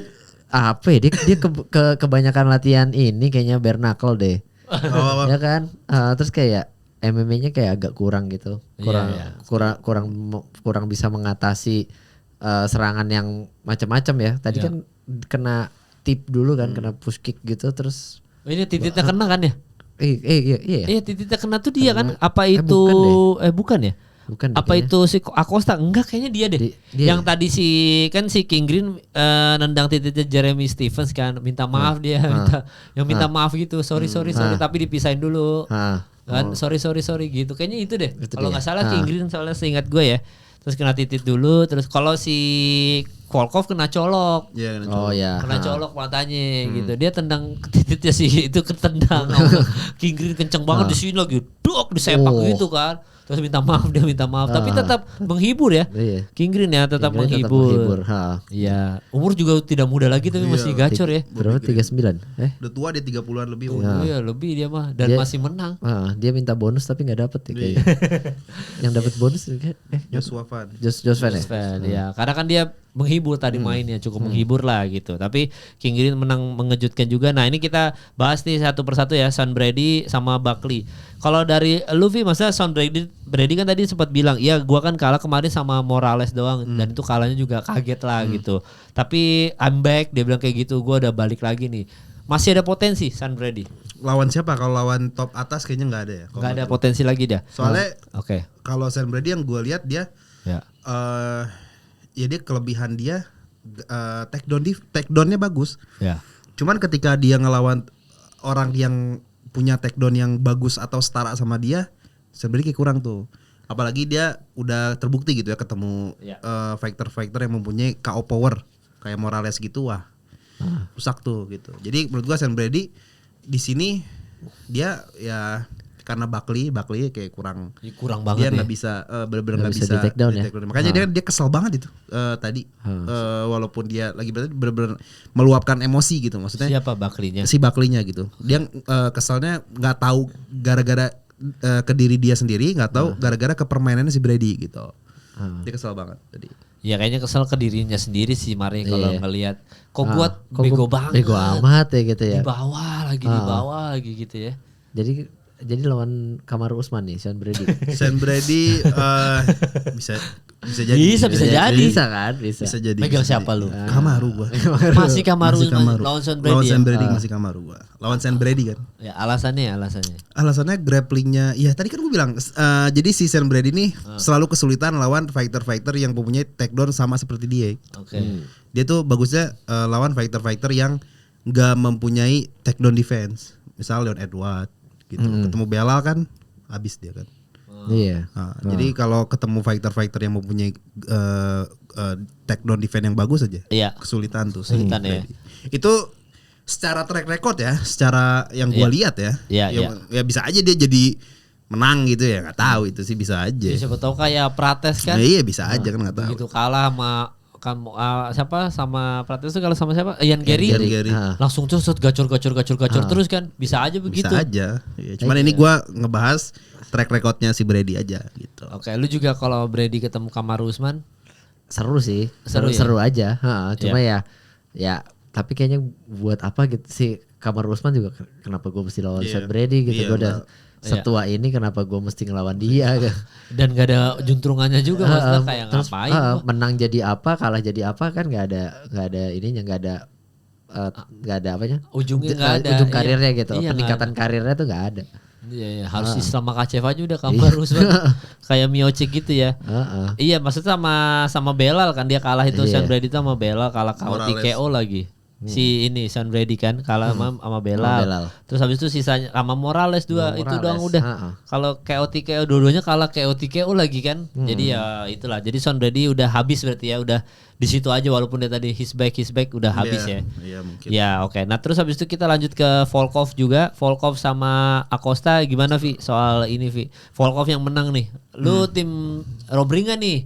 dia kebanyakan latihan ini kayaknya bare knuckle deh. Ya kan? Terus kayak MMA-nya kayak agak kurang gitu. Kurang bisa mengatasi serangan yang macam-macam ya. Tadi kan kena tip dulu kan, kena push kick gitu terus. Ini tititnya kena kan ya? Iya. Iya tititnya kena tuh dia kan. Apa itu bukan ya? Bukan apa itu si Acosta? Enggak kayaknya dia deh. Yang tadi si King Green nendang tititnya Jeremy Stevens kan, minta maaf dia, minta maaf gitu. Sorry tapi dipisahin dulu. Kan sorry gitu. Kayaknya itu deh. Kalau nggak salah King Green soalnya seingat gue ya. Terus kena titit dulu, terus kalau si Volkov kena colok. Kena colok matanya gitu. Dia tendang tititnya sih itu ketendang. King Green kenceng banget di sini lagi. Dok disepak gitu kan. Terus minta maaf, tapi tetap menghibur ya. King Green ya tetap menghibur. Iya. Umur juga tidak muda lagi tapi masih gacor ya. Berapa 39? Udah tua dia 30-an lebih. Iya, lebih dia mah dan masih menang. Dia minta bonus tapi enggak dapet kayaknya. Yang dapat bonus Joshua Van. Joshua ya. Karena kan dia menghibur tadi mainnya cukup menghibur lah gitu. Tapi King Green menang mengejutkan juga. Nah, ini kita bahas nih satu persatu ya, Sean Brady sama Buckley. Kalau dari Luffy masa Sean Brady kan tadi sempat bilang, "Ya, gua kan kalah kemarin sama Morales doang dan itu kalahnya juga kaget lah gitu. Tapi I'm back," dia bilang kayak gitu. "Gua udah balik lagi nih." Masih ada potensi Sean Brady. Lawan siapa? Kalau lawan top atas kayaknya nggak ada ya. Nggak ada potensi lagi dia. Soalnya kalau Sean Brady yang gue lihat dia ya dia kelebihan dia takedownnya bagus. Ya. Cuman ketika dia ngelawan orang yang punya takedown yang bagus atau setara sama dia, sebenarnya kurang tuh. Apalagi dia udah terbukti gitu ya ketemu fighter-fighter yang mempunyai KO power kayak Morales gitu, wah rusak tuh gitu. Jadi menurut gua Sean Brady di sini dia ya karena Buckley kayak kurang banget dia nggak bisa benar-benar nggak bisa di take down ya. Makanya dia kesel banget itu tadi walaupun dia lagi benar-benar meluapkan emosi gitu maksudnya. Siapa Buckley-nya? Si Buckley-nya gitu. Dia keselnya nggak tahu gara-gara ke diri dia sendiri, nggak tahu gara-gara ke permainannya si Brady gitu. Dia kesel banget tadi. Ya kayaknya kesel ke dirinya sendiri sih Mari kalau ngelihat kok buat bego banget. Bego amat ya gitu ya. Di bawah lagi gitu ya. Jadi lawan Kamaru Usman nih Sean Brady. Sean Brady bisa jadi. Bisa jadi. Bisa jadi. Megang siapa lu? Kamaru gua. Masih Kamaru lawan Sean Brady. Lawan Sean Brady masih Kamaru gua. Lawan Sean Brady kan. Ya alasannya. Alasannya grapplingnya. Ya tadi kan gua bilang jadi si Sean Brady nih selalu kesulitan lawan fighter-fighter yang mempunyai takedown sama seperti dia. Oke. Dia tuh bagusnya lawan fighter-fighter yang enggak mempunyai takedown defense. Misal Leon Edwards gitu. Ketemu Belal kan habis dia kan. Iya. Jadi kalau ketemu fighter yang mempunyai takedown defense yang bagus aja, kesulitan tuh. Kesulitan ya. Itu secara track record ya, secara yang gua lihat ya, ya bisa aja dia jadi menang gitu ya, nggak tahu itu sih bisa aja. Ya, siapa tahu kayak Prates kan? Iya bisa aja kan nggak tahu. Begitu kalah sama Prates itu kalau sama siapa? Ian Gary. Langsung terus gacor terus kan? Bisa aja begitu. Bisa aja. Ya, cuman ini gua ngebahas track recordnya si Brady aja gitu. Oke, lu juga kalau Brady ketemu Kamaru Usman seru sih, seru aja. Cuma ya tapi kayaknya buat apa gitu sih Kamaru Usman juga kenapa gue mesti lawan Sean Brady gitu. Gue udah setua ini kenapa gue mesti ngelawan dia gitu. Dan gak ada juntrungannya juga maksudnya kayak terus, ngapain. Menang jadi apa, kalah jadi apa kan nggak ada ininya, nggak ada apanya. Ujungnya nggak ada. Ujung karirnya gitu. Peningkatan karirnya tuh nggak ada. Iya, harus Islam Makachev aja udah Kamaru Usman. Kayak Miocic gitu ya. Iya, maksudnya sama Belal kan dia kalah itu Sean Brady itu sama Belal kalah TKO lagi. Si ini Sean Brady kan kalah sama Belal. Terus habis itu sisanya sama Morales itu doang udah. Kalau KO dua-duanya kalah KO lagi kan. Jadi ya itulah. Jadi Sean Brady udah habis berarti ya, udah di situ aja walaupun dia tadi his back udah habis ya. Iya mungkin. Ya oke. Nah terus habis itu kita lanjut ke Volkov juga. Volkov sama Acosta gimana Vi soal ini Vi? Volkov yang menang nih. Lu tim Robbery nggak nih?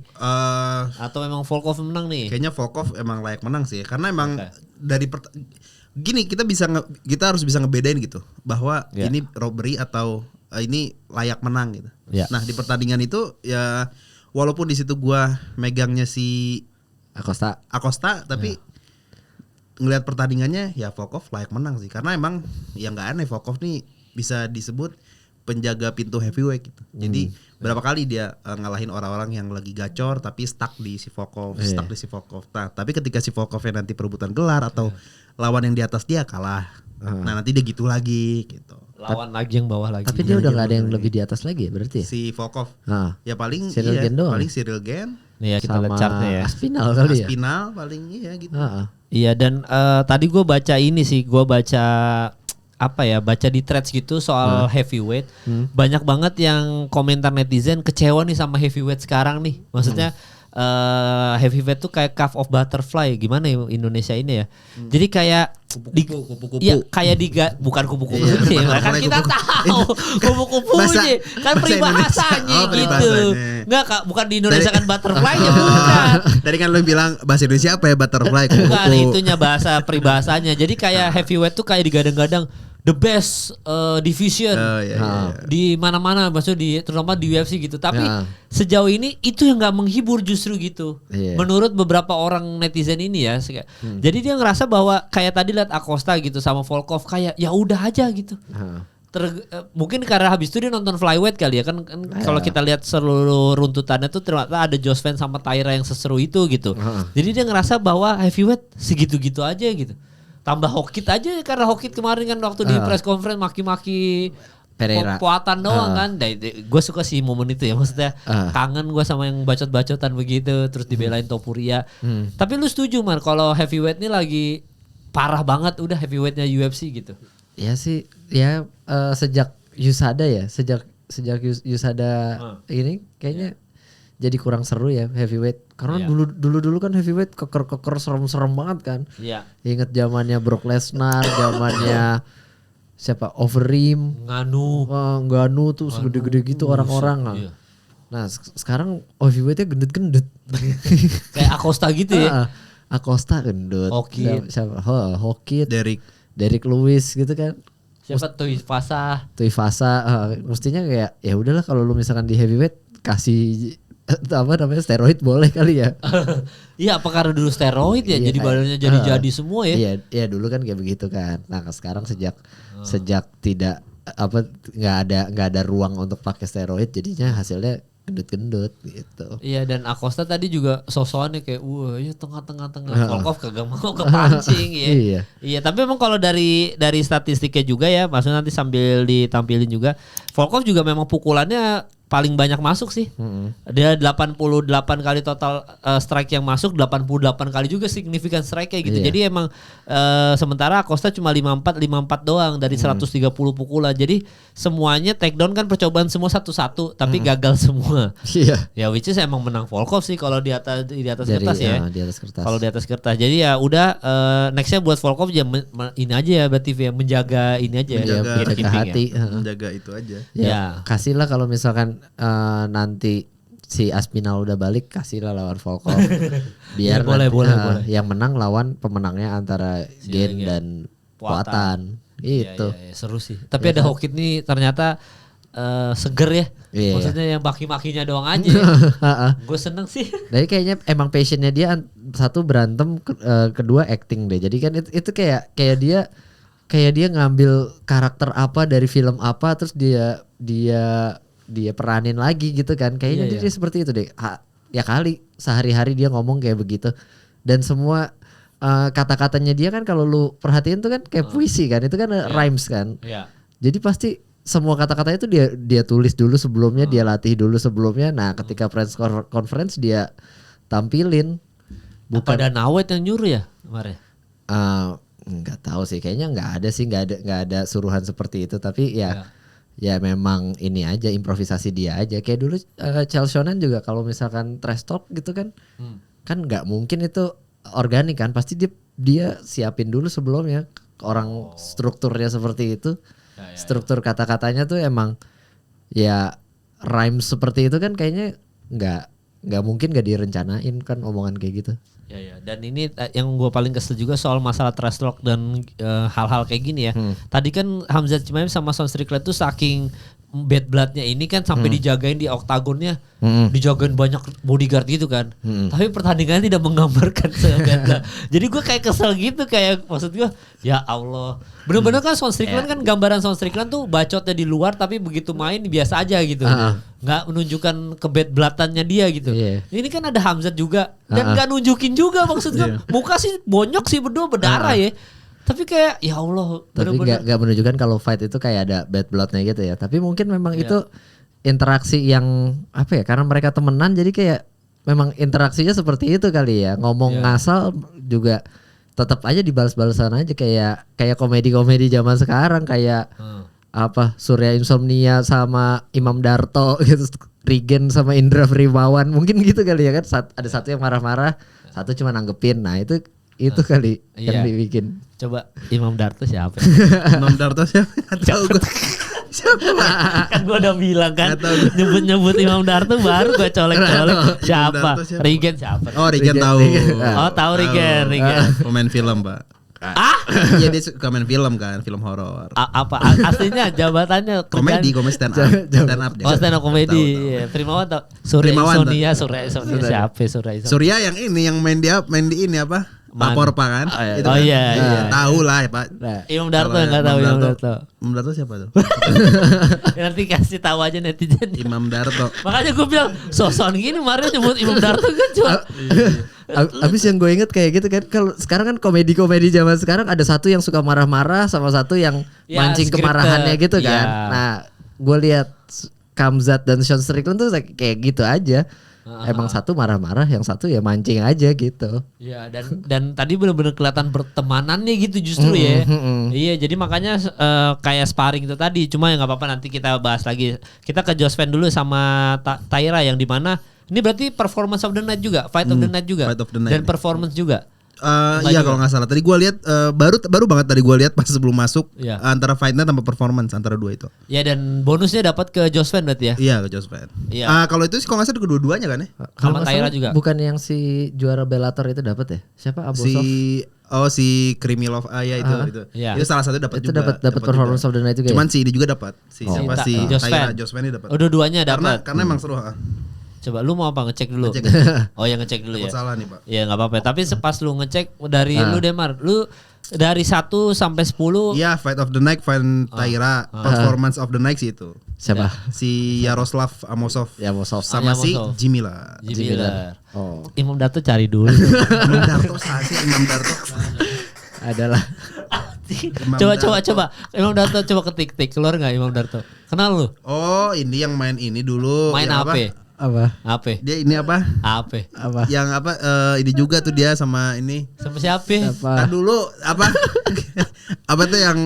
Atau memang Volkov menang nih? Kayaknya Volkov emang layak menang sih, karena emang gini kita harus bisa ngebedain gitu bahwa ini robbery atau ini layak menang gitu. Nah di pertandingan itu ya walaupun di situ gua megangnya si Acosta tapi ngelihat pertandingannya ya Volkov layak menang sih, karena emang ya nggak aneh Volkov nih bisa disebut penjaga pintu heavyweight gitu. Jadi berapa kali dia ngalahin orang-orang yang lagi gacor tapi stuck di si Volkov. Nah, tapi ketika si Volkovnya nanti perebutan gelar atau lawan yang di atas dia kalah. Nah, nanti dia gitu lagi gitu. Lawan lagi yang bawah lagi. Tapi dia udah gak ada yang lebih di atas lagi ya berarti ya? Si Volkov. Ya paling Cyril Gane doang. Paling Cyril Gane. Iya, kita lihat chartnya ya. Aspinal kali ya. Aspinal paling gitu. Iya, dan tadi gue baca ini sih, baca di threads gitu soal heavyweight. Banyak banget yang komentar netizen kecewa nih sama heavyweight sekarang nih. Maksudnya heavyweight tuh kayak calf of butterfly, gimana ya Indonesia ini ya. Jadi kayak kupu-kupu. Iya, kayak bukan kupu-kupu. Kan kita tahu kupu-kupunya kan peribahasanya gitu. Enggak Kak, bukan di Indonesia kan butterfly-nya bukan. Tadi kan lu bilang bahasa Indonesia apa ya butterfly kupu-kupu. Bukan, itunya bahasa peribahasanya. Jadi kayak heavyweight tuh kayak digadang-gadang the best division di mana-mana, maksudnya terutama di UFC gitu. Tapi sejauh ini itu yang nggak menghibur justru gitu. Menurut beberapa orang netizen ini ya. Jadi dia ngerasa bahwa kayak tadi lihat Acosta gitu sama Volkov kayak ya udah aja gitu. Mungkin karena habis itu dia nonton flyweight kali ya kan kalau kita lihat seluruh runtutannya tuh ternyata ada Josven sama Taira yang seseru itu gitu. Jadi dia ngerasa bahwa heavyweight segitu-gitu aja gitu. Tambah Hokit aja karena Hokit kemarin kan waktu di press conference maki-maki Pereira puatan doang kan. Gue suka sih momen itu ya, maksudnya kangen gue sama yang bacot-bacotan begitu terus dibelain Topuria. Tapi lu setuju Man kalau heavyweight ini lagi parah banget udah heavyweightnya UFC gitu? Ya sih ya sejak USADA ya sejak USADA ini kayaknya jadi kurang seru ya heavyweight karena dulu kan heavyweight keker serem banget kan. Ingat zamannya Brock Lesnar, zamannya siapa Overeem, Ngannou tuh segede-gede gitu orang-orang. Nah sekarang heavyweightnya gendut-gendut kayak Acosta gitu ya. Acosta gendut, Hokit, Derrick Lewis gitu kan. Siapa Tuivasa, mestinya kayak ya udahlah kalau lu misalkan di heavyweight kasih steroid boleh kali ya. Iya, apa karena dulu steroid ya jadi badannya jadi semua ya. Iya dulu kan kayak begitu kan. Nah sekarang sejak tidak nggak ada ruang untuk pakai steroid jadinya hasilnya gendut-gendut gitu. Iya, dan Acosta tadi juga sosokannya kayak ya tengah-tengah. Volkov kagak mau kepancing ya. Iya, tapi memang kalau dari statistiknya juga ya, maksudnya nanti sambil ditampilin juga, Volkov juga memang pukulannya paling banyak masuk sih. Dia 88 kali total strike yang masuk, 88 kali juga signifikan strike kayak gitu. Iya. Jadi emang sementara Acosta cuma 54 doang dari 130 pukulan. Jadi semuanya takedown kan percobaan semua satu-satu tapi gagal semua. Iya. Ya which is emang menang Volkov sih kalau di atas kertas ya. Di atas kertas. Kalau di atas kertas. Jadi ya udah nextnya buat Volkov ya ini aja ya berarti ya menjaga ini aja Menjaga ya, jaga hati. Menjaga itu aja. Ya, kasihlah kalau misalkan nanti si Aspinall udah balik, kasihlah lawan Volkov. Biar boleh. yang menang lawan pemenangnya antara Gen dan Puatan. Itu. Ya, seru sih. Tapi ada Hokit nih ternyata seger ya. Iya. Maksudnya yang maki-makinya doang aja. Gue seneng sih. Jadi kayaknya emang passionnya dia satu berantem, kedua acting deh. Jadi kan itu kayak dia ngambil karakter apa dari film apa terus dia peranin lagi gitu kan. Kayaknya dia seperti itu deh. Ya kali sehari-hari dia ngomong kayak begitu. Dan semua kata-katanya dia kan kalau lu perhatiin tuh kan kayak puisi kan. Itu kan rhymes kan. Jadi pasti semua kata-kata itu dia tulis dulu sebelumnya, dia latih dulu sebelumnya. Nah, ketika press conference dia tampilin. Bukan ada Nawet yang nyuruh ya kemarin? Nggak tahu sih, kayaknya nggak ada suruhan seperti itu. Tapi ya memang ini aja improvisasi dia aja. Kayak dulu Chael Sonnen juga kalau misalkan trash talk gitu kan, kan nggak mungkin itu organik kan. Pasti dia siapin dulu sebelumnya. Orang strukturnya seperti itu. Struktur kata-katanya tuh emang ya rhyme seperti itu kan kayaknya nggak mungkin nggak direncanain kan omongan kayak gitu. Ya. Dan ini yang gue paling kesel juga soal masalah trash talk dan hal-hal kayak gini ya. Tadi kan Khamzat Chimaev sama Sean Strickland tuh saking bad bloodnya ini kan sampai dijagain di oktagonnya, dijagain banyak bodyguard gitu kan. Tapi pertandingannya tidak menggambarkan bad blood. Jadi gue kayak kesel gitu, kayak maksud gue ya Allah. Bener-bener kan Sean Strickland kan gambaran Sean Strickland tuh bacotnya di luar tapi begitu main biasa aja gitu. Nggak menunjukkan ke bad blood-annya dia gitu. Ini kan ada Khamzat juga dan nggak nunjukin juga maksud gue. Muka sih bonyok sih berdua berdarah ya. Tapi kayak ya Allah. Tapi gak menunjukkan kalau fight itu kayak ada bad bloodnya gitu ya. Tapi mungkin memang itu interaksi yang apa ya, karena mereka temenan jadi kayak memang interaksinya seperti itu kali ya. Ngomong ngasal juga tetap aja dibalas-balasan aja kayak komedi-komedi zaman sekarang kayak apa Surya Insomnia sama Imam Darto gitu, Regen sama Indra Primawan mungkin gitu kali ya kan. Ada satu yang marah-marah, satu cuma nanggepin. Nah itu kali yang dibikin. Coba Imam Darto siapa? Imam Darto siapa? Gak tahu gue. Siapa? Kan gue udah bilang kan nyebut Imam Darto baru gue colek-colek. Siapa? Regen siapa? Oh Regen tahu. Oh tahu Regen. Pemain film Pak. Iya dia suka main film kan, film horor. Apa aslinya jabatannya? Komedi stand up. Oh stand up komedi. Primawan tau. Surya Insomnia siapa Surya? Surya yang ini yang main di ini apa? Lapor Pak kan? Oh iya. Tahu lah ya Pak. Imam Darto enggak tahu Imam Darto. Imam Darto siapa tuh? Nanti kasih tahu aja netizen. Imam Darto. Makanya gue bilang sosokan gini Mario nyebut Imam Darto kan cuma. Abis yang gue inget kayak gitu kan, kalau sekarang kan komedi-komedi zaman sekarang ada satu yang suka marah-marah sama satu yang mancing kemarahannya gitu kan. Nah gue lihat Khamzat dan Sean Strickland tuh kayak gitu aja. Emang satu marah-marah, yang satu ya mancing aja gitu. Ya dan tadi benar-benar kelihatan pertemanannya gitu justru ya. Iya jadi makanya kayak sparring itu tadi. Cuma ya nggak apa-apa nanti kita bahas lagi. Kita ke Josven dulu sama Taira yang dimana ini berarti performance of the night juga, fight of the night juga, dan performance juga. Iya kalau nggak salah tadi gue lihat baru banget tadi gue lihat pas sebelum masuk antara fight night sama performance antara dua itu. Ya dan bonusnya dapat ke Josven berarti ya? Iya ke Josven. Iya. Kalau itu sih kalau nggak salah kedua-duanya kan ya? Sama Taira juga. Bukan yang si juara Bellator itu dapat ya? Siapa Abosov? Si Krimilov itu. Iya. Itu salah satu dapat juga. Dapat performance of the night juga. Cuman ya? si ini juga dapat. Si Taira Josven ini dapat. Dua-duanya dapat. Karena emang seru. Coba lu mau apa ngecek dulu? Oh ya ngecek dulu ya. Salah nih Pak. Iya nggak apa-apa. Tapi pas lu ngecek dari lu Demar, lu dari 1 sampai 10. Iya fight of the night, Taira, performance of the night sih itu. Siapa? Si Yaroslav Amosov. Sama si Jimila. Oh. Imam Darto cari dulu. Imam Darto sih Imam Darto. Adalah. Coba. Imam Darto coba ketik keluar nggak Imam Darto? Kenal lu? Oh, ini yang main ini dulu. Main yang apa? Apa? Dia ini apa? Apa? Yang apa? Ini juga tuh dia sama ini. Sama siapa? Kan dulu apa? Apa tuh yang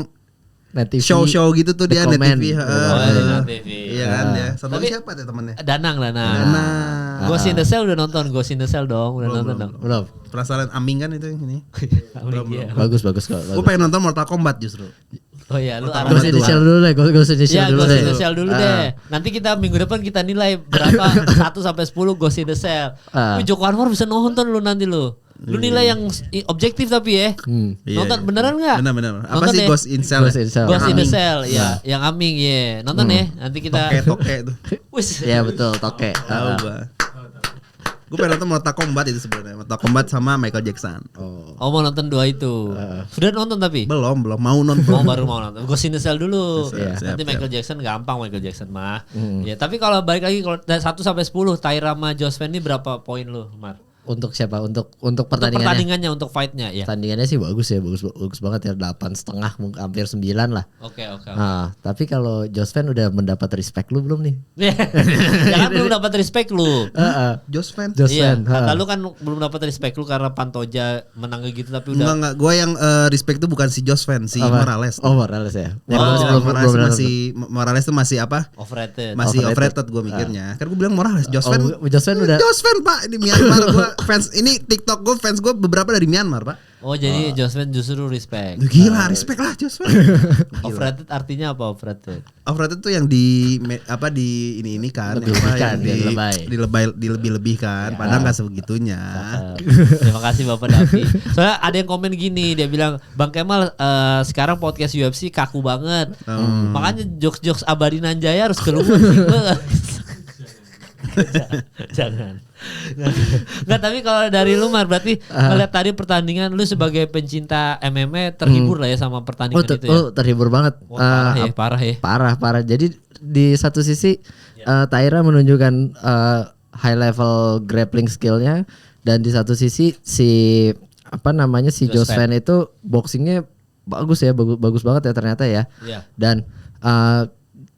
Net TV, show gitu tuh dia Net TV. Net TV. Iya kan dia. Satu lagi siapa tuh temannya? Danang. Nah, Ghost in the Shell udah nonton, Ghost in the Shell dong, udah nonton dong. belum. Penasaran Aming kan itu yang ini. Iya. Bagus kok. Gue pengen nonton Mortal Kombat justru. Oh iya, lu Ghost in the Shell dulu deh, Ghost in the Shell ya, dulu Ghost deh. in the Shell dulu deh. Nanti kita minggu depan kita nilai berapa 1 sampai 10 Ghost in the Shell. Wih, Joko Anwar bisa nonton lu nanti lu. Lu nilai yang objektif tapi ya. Nonton beneran enggak? Bener. Apa Nonton sih ya? Ghost in Shell? Ghost in the Shell, ya, yang Aming ya. Nonton ya. Nanti kita Toke tuh. Wis. Iya betul, toke. Tahu gua. Gue pengen nonton Mortal Kombat itu sebenarnya. Mortal Kombat sama Michael Jackson. Oh mau nonton 2 itu. Sudah nonton tapi? Belum mau nonton. Baru mau nonton. Ghost in the Shell dulu. Siap. Nanti Michael Jackson gampang Michael Jackson mah. Ya, tapi kalau balik lagi kalau dari 1 sampai 10 Taira sama Josven ini berapa poin lu, Mar? Untuk siapa? Untuk Untuk pertandingannya. pertandingannya, untuk fightnya ya. Pertandingannya sih bagus ya, bagus banget ya, 8,5 mungkin hampir 9 lah. Oke. Nah, tapi kalau Josven udah mendapat respect lu belum nih? Jangan belum dapat respect lu. Josh fan. Iya, Josven. kata lu kan belum dapat respect lu karena Pantoja menang gitu tapi udah. Enggak. Gue yang respect tuh bukan si Josh fan, si Apa? Morales. Oh, Morales ya. Morales tuh masih apa? Overrated. Masih overrated gue mikirnya. Kan gue bilang Morales, Josh fan. Josven udah. Josh fan Pak di Myanmar. Gue fans ini TikTok gue fans gue beberapa dari Myanmar Pak. Oh jadi Josven justru respect. Gila, respect lah Josh fan. Overrated artinya apa overrated? Overrated tuh yang di ini kan, Lebih-lebihkan, dilebih-lebihkan. Padahal nggak sebegitunya. Terima kasih Bapak Davi. Soalnya ada yang komen gini, dia bilang Bang Kemal sekarang podcast UFC kaku banget. Makanya jokes Abadi Nanjaya harus keluar sih. Jangan. Nggak, tapi kalau dari lu Mar berarti ngeliat tadi pertandingan lu sebagai pencinta MMA terhibur lah ya sama pertandingan itu ya. Oh, terhibur banget. Parah ya. Parah. Jadi di satu sisi Taira menunjukkan high level grappling skillnya, dan di satu sisi si Josven itu boxingnya bagus ya, bagus banget ya ternyata ya. Iya. Dan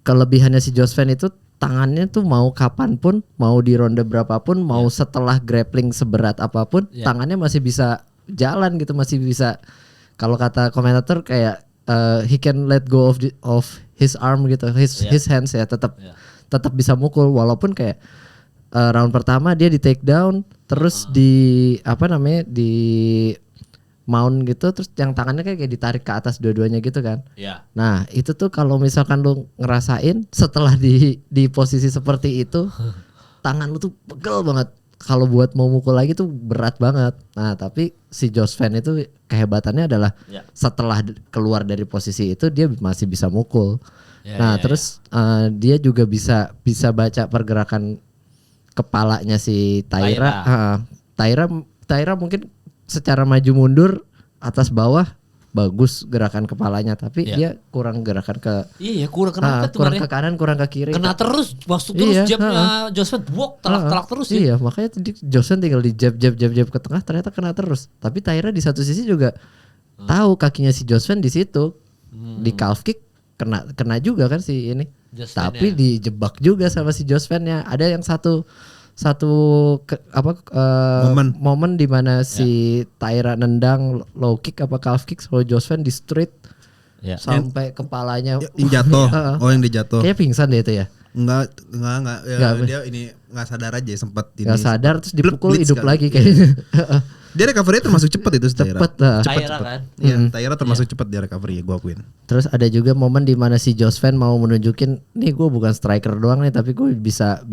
kelebihannya si Josven itu tangannya tuh mau kapanpun, mau di ronde berapapun, mau setelah grappling seberat apapun, tangannya masih bisa jalan gitu, masih bisa. Kalau kata komentator kayak he can let go of his arm gitu, his hands ya, tetap bisa mukul walaupun kayak round pertama dia di take down, terus di mount gitu, terus yang tangannya kayak ditarik ke atas dua-duanya gitu kan. Iya. Nah itu tuh kalau misalkan lu ngerasain setelah di posisi seperti itu, tangan lu tuh pegel banget. Kalau buat mau mukul lagi tuh berat banget. Nah tapi si Josven itu kehebatannya adalah setelah keluar dari posisi itu dia masih bisa mukul. Terus dia juga bisa baca pergerakan kepalanya si Taira. Taira mungkin secara maju mundur atas bawah bagus gerakan kepalanya, tapi dia kurang gerakan ke kurang ke kanan, kurang ke kiri. Kena terus, masuk terus jabnya Josven telak terus ya. Iya, makanya Josven tinggal di jab ke tengah ternyata kena terus. Tapi Taira di satu sisi juga tahu kakinya si Josven di situ. Di calf kick kena juga kan si ini. Tapi dijebak juga sama si Josven-nya. Ada yang satu momen di mana si Taira nendang low kick apa calf kick, so Josven di street sampai kepalanya yang jatuh. Yang dijatuh. Kayak pingsan deh itu ya. Enggak. Dia ini enggak sadar aja sempat ini. Enggak sadar terus dipukul hidup lagi kayaknya. kayaknya. Dia recovery termasuk cepat itu Taira. Taira kan. Iya, Taira termasuk cepat dia recovery ya, gua akuin. Terus ada juga momen di mana si Josven mau menunjukin, nih gue bukan striker doang nih, tapi gue bisa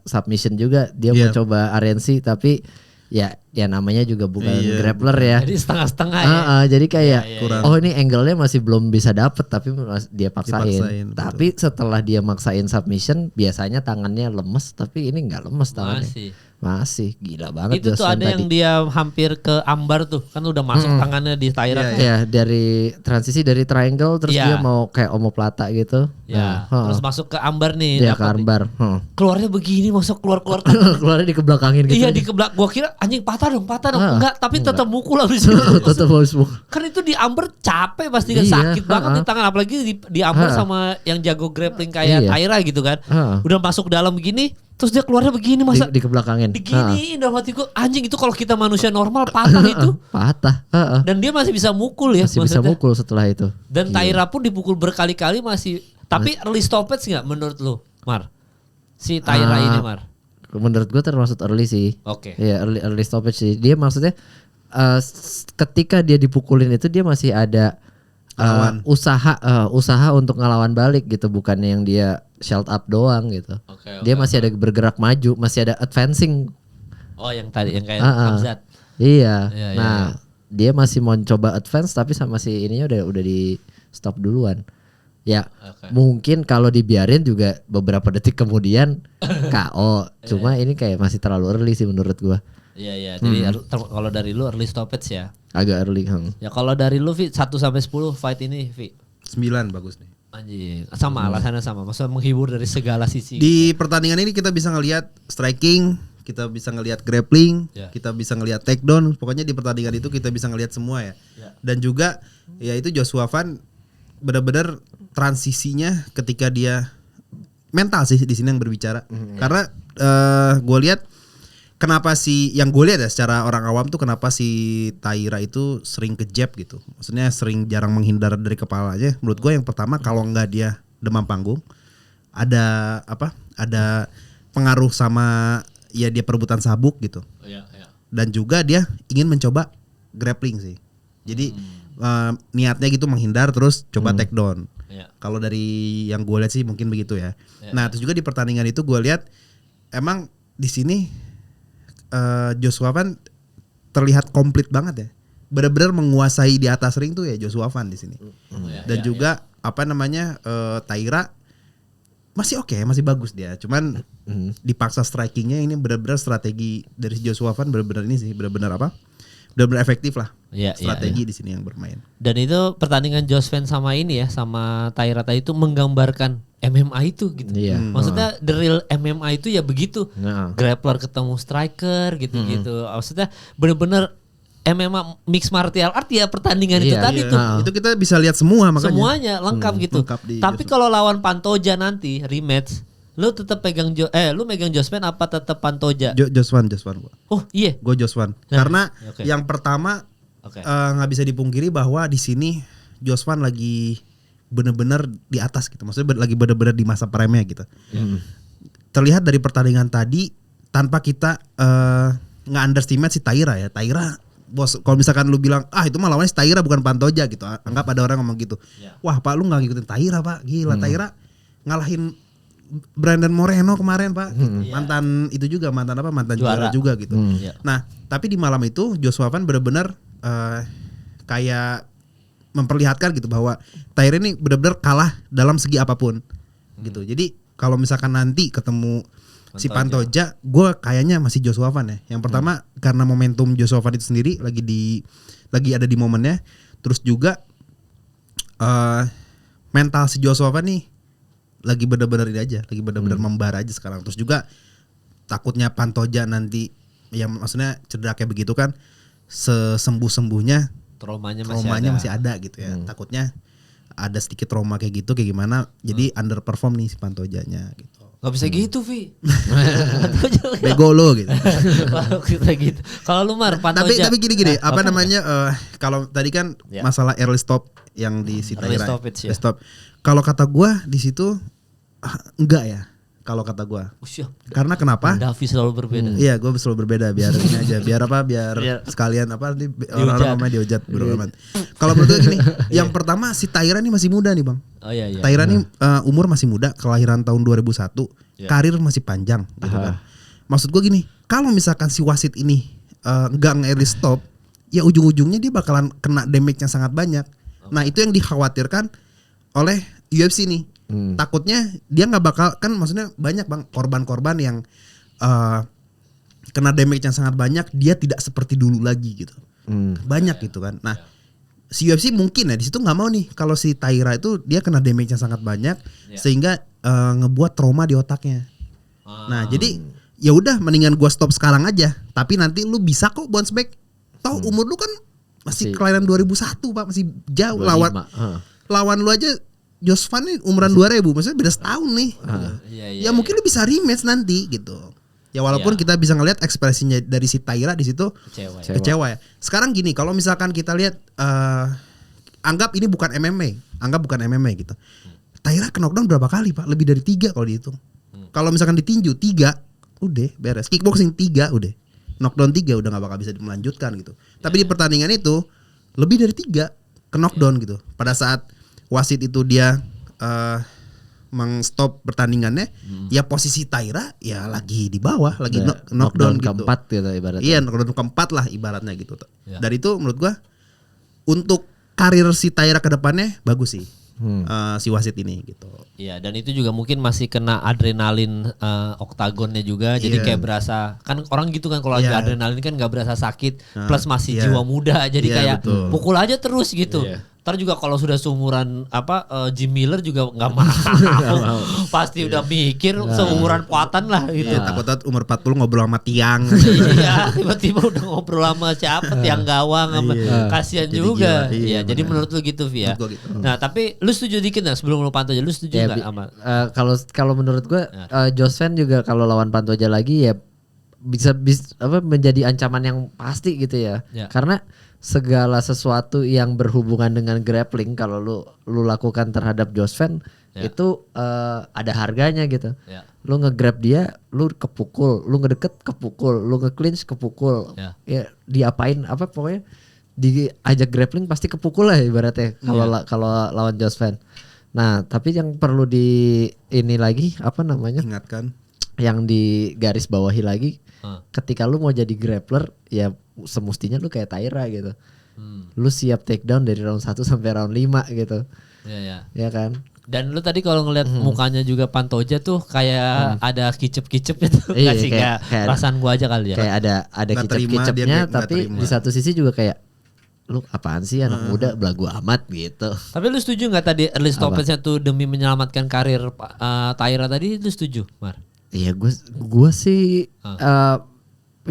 submission juga. Dia mau coba RNC tapi ya namanya juga bukan grappler ya. Jadi setengah-setengah ya. Jadi kayak kurang. ini angle-nya masih belum bisa dapet, tapi dia paksain. Tapi setelah dia maksain submission, biasanya tangannya lemes, tapi ini nggak lemes tangannya. Masih gila banget. Itu tuh ada yang dia hampir ke ambar tuh, kan udah masuk tangannya di Taira. Iya, dari transisi dari triangle terus dia mau kayak omoplata gitu. Ya, terus masuk ke ambar nih. Iya, ke ambar. Keluarnya begini, masuk keluar. Keluarnya dikebelakangin gitu. Iya, dikebelak. Gua kira anjing patah dong. Enggak, tapi tetap mukul habis itu. Tetap habis mukul. Kan itu di ambar capek pasti kan, sakit banget di tangan, apalagi di ambar sama yang jago grappling kayak Taira gitu kan. Udah masuk dalam begini, terus dia keluarnya begini, masa dikebelakangin. Digini, dalam hati gue anjing, itu kalau kita manusia normal patah itu. Patah. Dan dia masih bisa mukul ya. Masih bisa mukul setelah itu. Dan Taira pun dipukul berkali-kali masih. Tapi early stoppage gak menurut lu, Mar? Si Taira ini, Mar? Menurut gue termasuk early sih. Oke. Iya, early stoppage sih. Dia maksudnya ketika dia dipukulin itu dia masih ada usaha untuk ngelawan balik gitu, bukannya yang dia shelt up doang gitu. Dia masih ada bergerak maju, masih ada advancing. Oh, yang tadi yang kayak Hamzat. Iya. Nah, dia masih mau coba advance tapi sama si ininya udah di stop duluan. Ya, mungkin kalau dibiarin juga beberapa detik kemudian KO. Cuma ini kayak masih terlalu early sih menurut gua. Iya. Jadi kalau dari lu early stoppage ya. Agak early. Ya kalau dari lu Vi 1 sampai 10 fight ini Vi. 9 bagus nih. Anjing, sama alasannya sama. Maksudnya menghibur dari segala sisi. Di pertandingan ini kita bisa ngelihat striking, kita bisa ngelihat grappling, kita bisa ngelihat takedown. Pokoknya di pertandingan itu kita bisa ngelihat semua ya. Dan juga ya itu Joshua Van benar-benar transisinya ketika dia mental sih di sini yang berbicara. Karena gue lihat kenapa yang gue lihat ya secara orang awam tuh kenapa si Taira itu sering ke jab gitu. Maksudnya sering jarang menghindar dari kepalanya. Menurut gue yang pertama kalau nggak dia demam panggung, ada pengaruh sama ya dia perebutan sabuk gitu. Dan juga dia ingin mencoba grappling sih. Jadi niatnya gitu menghindar terus coba take down. Kalau dari yang gue lihat sih mungkin begitu ya. Nah terus juga di pertandingan itu gue lihat emang di sini Joshua Van terlihat komplit banget ya. Benar-benar menguasai di atas ring tuh ya Joshua Van di sini. Dan juga Taira masih oke, masih bagus dia. Cuman dipaksa strikingnya ini benar-benar strategi dari Joshua Van benar-benar ini sih benar-benar benar-benar efektif lah. Strategi di sini yang bermain. Dan itu pertandingan Josh Van sama ini ya, sama Taira tadi itu menggambarkan MMA itu gitu. Maksudnya the real MMA itu ya begitu. Grappler ketemu striker gitu-gitu. Maksudnya benar-benar MMA mixed martial art ya pertandingan itu tadi tuh. Itu kita bisa lihat semua makanya. Semuanya lengkap gitu. Tapi kalau lawan Pantoja nanti rematch, lu tetap pegang lu megang Josvan apa tetap Pantoja? Josvan gua. Oh iya. Gue Josvan. Karena yang pertama nggak bisa dipungkiri bahwa di sini Josvan lagi benar-benar di atas gitu. Maksudnya lagi benar-benar di masa prime-nya gitu. Terlihat dari pertandingan tadi tanpa kita nggak underestimate si Taira ya. Taira bos, kalau misalkan lu bilang itu mah lawannya si Taira bukan Pantoja gitu. Anggap ada orang ngomong gitu. Wah Pak, lu nggak ngikutin Taira Pak. Gila Taira ngalahin Brandon Moreno kemarin Pak. Mantan itu juga mantan juara juga gitu. Nah tapi di malam itu Joshua Van benar-benar kayak memperlihatkan gitu bahwa Taira ini benar-benar kalah dalam segi apapun gitu. Jadi kalau misalkan nanti ketemu si Pantoja, gue kayaknya masih Joshua Van ya. Yang pertama karena momentum Joshua Van itu sendiri lagi ada di momennya. Terus juga mental si Joshua Van nih lagi benar-benar ini aja, lagi benar-benar membara aja sekarang. Terus juga takutnya Pantoja nanti yang maksudnya cedera kayak begitu kan, sesembuh-sembuhnya traumanya masih ada gitu ya. Takutnya ada sedikit trauma kayak gitu kayak gimana. Jadi underperform nih si Pantojanya gitu. Gak bisa gitu Vi. Bego lo gitu. Gitu. Kalau lu Mar Pantoja. Tapi gini kalau tadi kan masalah early stop yang di si Taira. Stop. Kalau kata gua di situ enggak ya. Kalau kata gua. Karena kenapa? Davi selalu berbeda. Iya, gua selalu berbeda biar ini aja. Biar sekalian nanti orang-orang ngomongnya dihujat bro amat. Kalau menurut gue gini, yang pertama si Taira nih masih muda nih, Bang. Oh iya. Taira nih umur masih muda, kelahiran tahun 2001, karir masih panjang gitu kan. Maksud gua gini, kalau misalkan si wasit ini enggak nge-early stop, ya ujung-ujungnya dia bakalan kena damage-nya sangat banyak. Nah, itu yang dikhawatirkan oleh UFC nih. Takutnya dia nggak bakal kan, maksudnya banyak Bang korban-korban yang kena damage yang sangat banyak, dia tidak seperti dulu lagi gitu. Banyak gitu kan. Nah, si UFC mungkin ya di situ nggak mau nih kalau si Taira itu dia kena damage yang sangat banyak sehingga ngebuat trauma di otaknya. Nah, jadi ya udah mendingan gua stop sekarang aja, tapi nanti lu bisa kok bounce back. Tahu umur lu kan masih kelahiran 2001 Pak, masih jauh 25. lawan lu aja Josvan nih umuran 2000, maksudnya beda setahun nih. Ya mungkin lu bisa rematch nanti gitu. Ya walaupun kita bisa ngelihat ekspresinya dari si Taira di situ kecewa ya. Sekarang gini, kalau misalkan kita lihat anggap ini bukan MMA, gitu. Taira kena knockdown berapa kali Pak? Lebih dari 3 kalau dihitung. Kalau misalkan ditinju 3, udah beres. Kickboxing 3 udah. Knockdown 3 udah gak bakal bisa melanjutkan gitu. Tapi di pertandingan itu lebih dari 3 ke knockdown gitu. Pada saat wasit itu dia mengstop pertandingannya, ya posisi Taira ya lagi di bawah, lagi knockdown gitu. Keempat gitu ibaratnya. Iya, knockdown keempat lah ibaratnya gitu. Dari itu menurut gua untuk karir si Taira ke depannya bagus sih. Si wasit ini gitu. Iya, dan itu juga mungkin masih kena adrenalin oktagonnya juga, jadi kayak berasa kan orang gitu kan kalau lagi adrenalin kan nggak berasa sakit, plus masih jiwa muda, jadi kayak pukul aja terus gitu. Ntar juga kalau sudah seumuran Jim Miller juga nggak mau, pasti udah mikir seumuran Poatan lah gitu. Takut umur 40 ngobrol sama tiang. Iya, tiba-tiba udah ngobrol sama siapa tiang gawang, kasihan juga. Iya, jadi menurut lu gitu Via. Gitu. Nah tapi lu setuju dikit nggak sebelum lu Pantoja, lu setuju nggak sama? Kalau menurut gue Josvan juga kalau lawan Pantoja lagi ya bisa menjadi ancaman yang pasti gitu ya. Karena segala sesuatu yang berhubungan dengan grappling kalau lu lakukan terhadap Josvan itu ada harganya gitu. Lu nge-grab dia, lu kepukul, lu ngedeket kepukul, lu nge-clinch kepukul. Ya diapain pokoknya diajak grappling pasti kepukul lah ibaratnya kalau lawan Josvan. Nah, tapi yang perlu ini lagi ingatkan, yang di garis bawahi lagi, ketika lu mau jadi grappler ya semestinya lu kayak Taira gitu. Lu siap takedown dari round 1 sampai round 5 gitu. Ya kan? Dan lu tadi kalau ngeliat mukanya juga Pantoja tuh kayak ada kicep-kicep itu. Iya, sih kayak perasaan gua aja kali ya. Kayak ada kicep-kicepnya, tapi di satu sisi juga kayak lu apaan sih anak muda belagu amat gitu. Tapi lu setuju nggak tadi early stoppage-nya tuh demi menyelamatkan karir Taira tadi, lu setuju, Mar? Iya, gue sih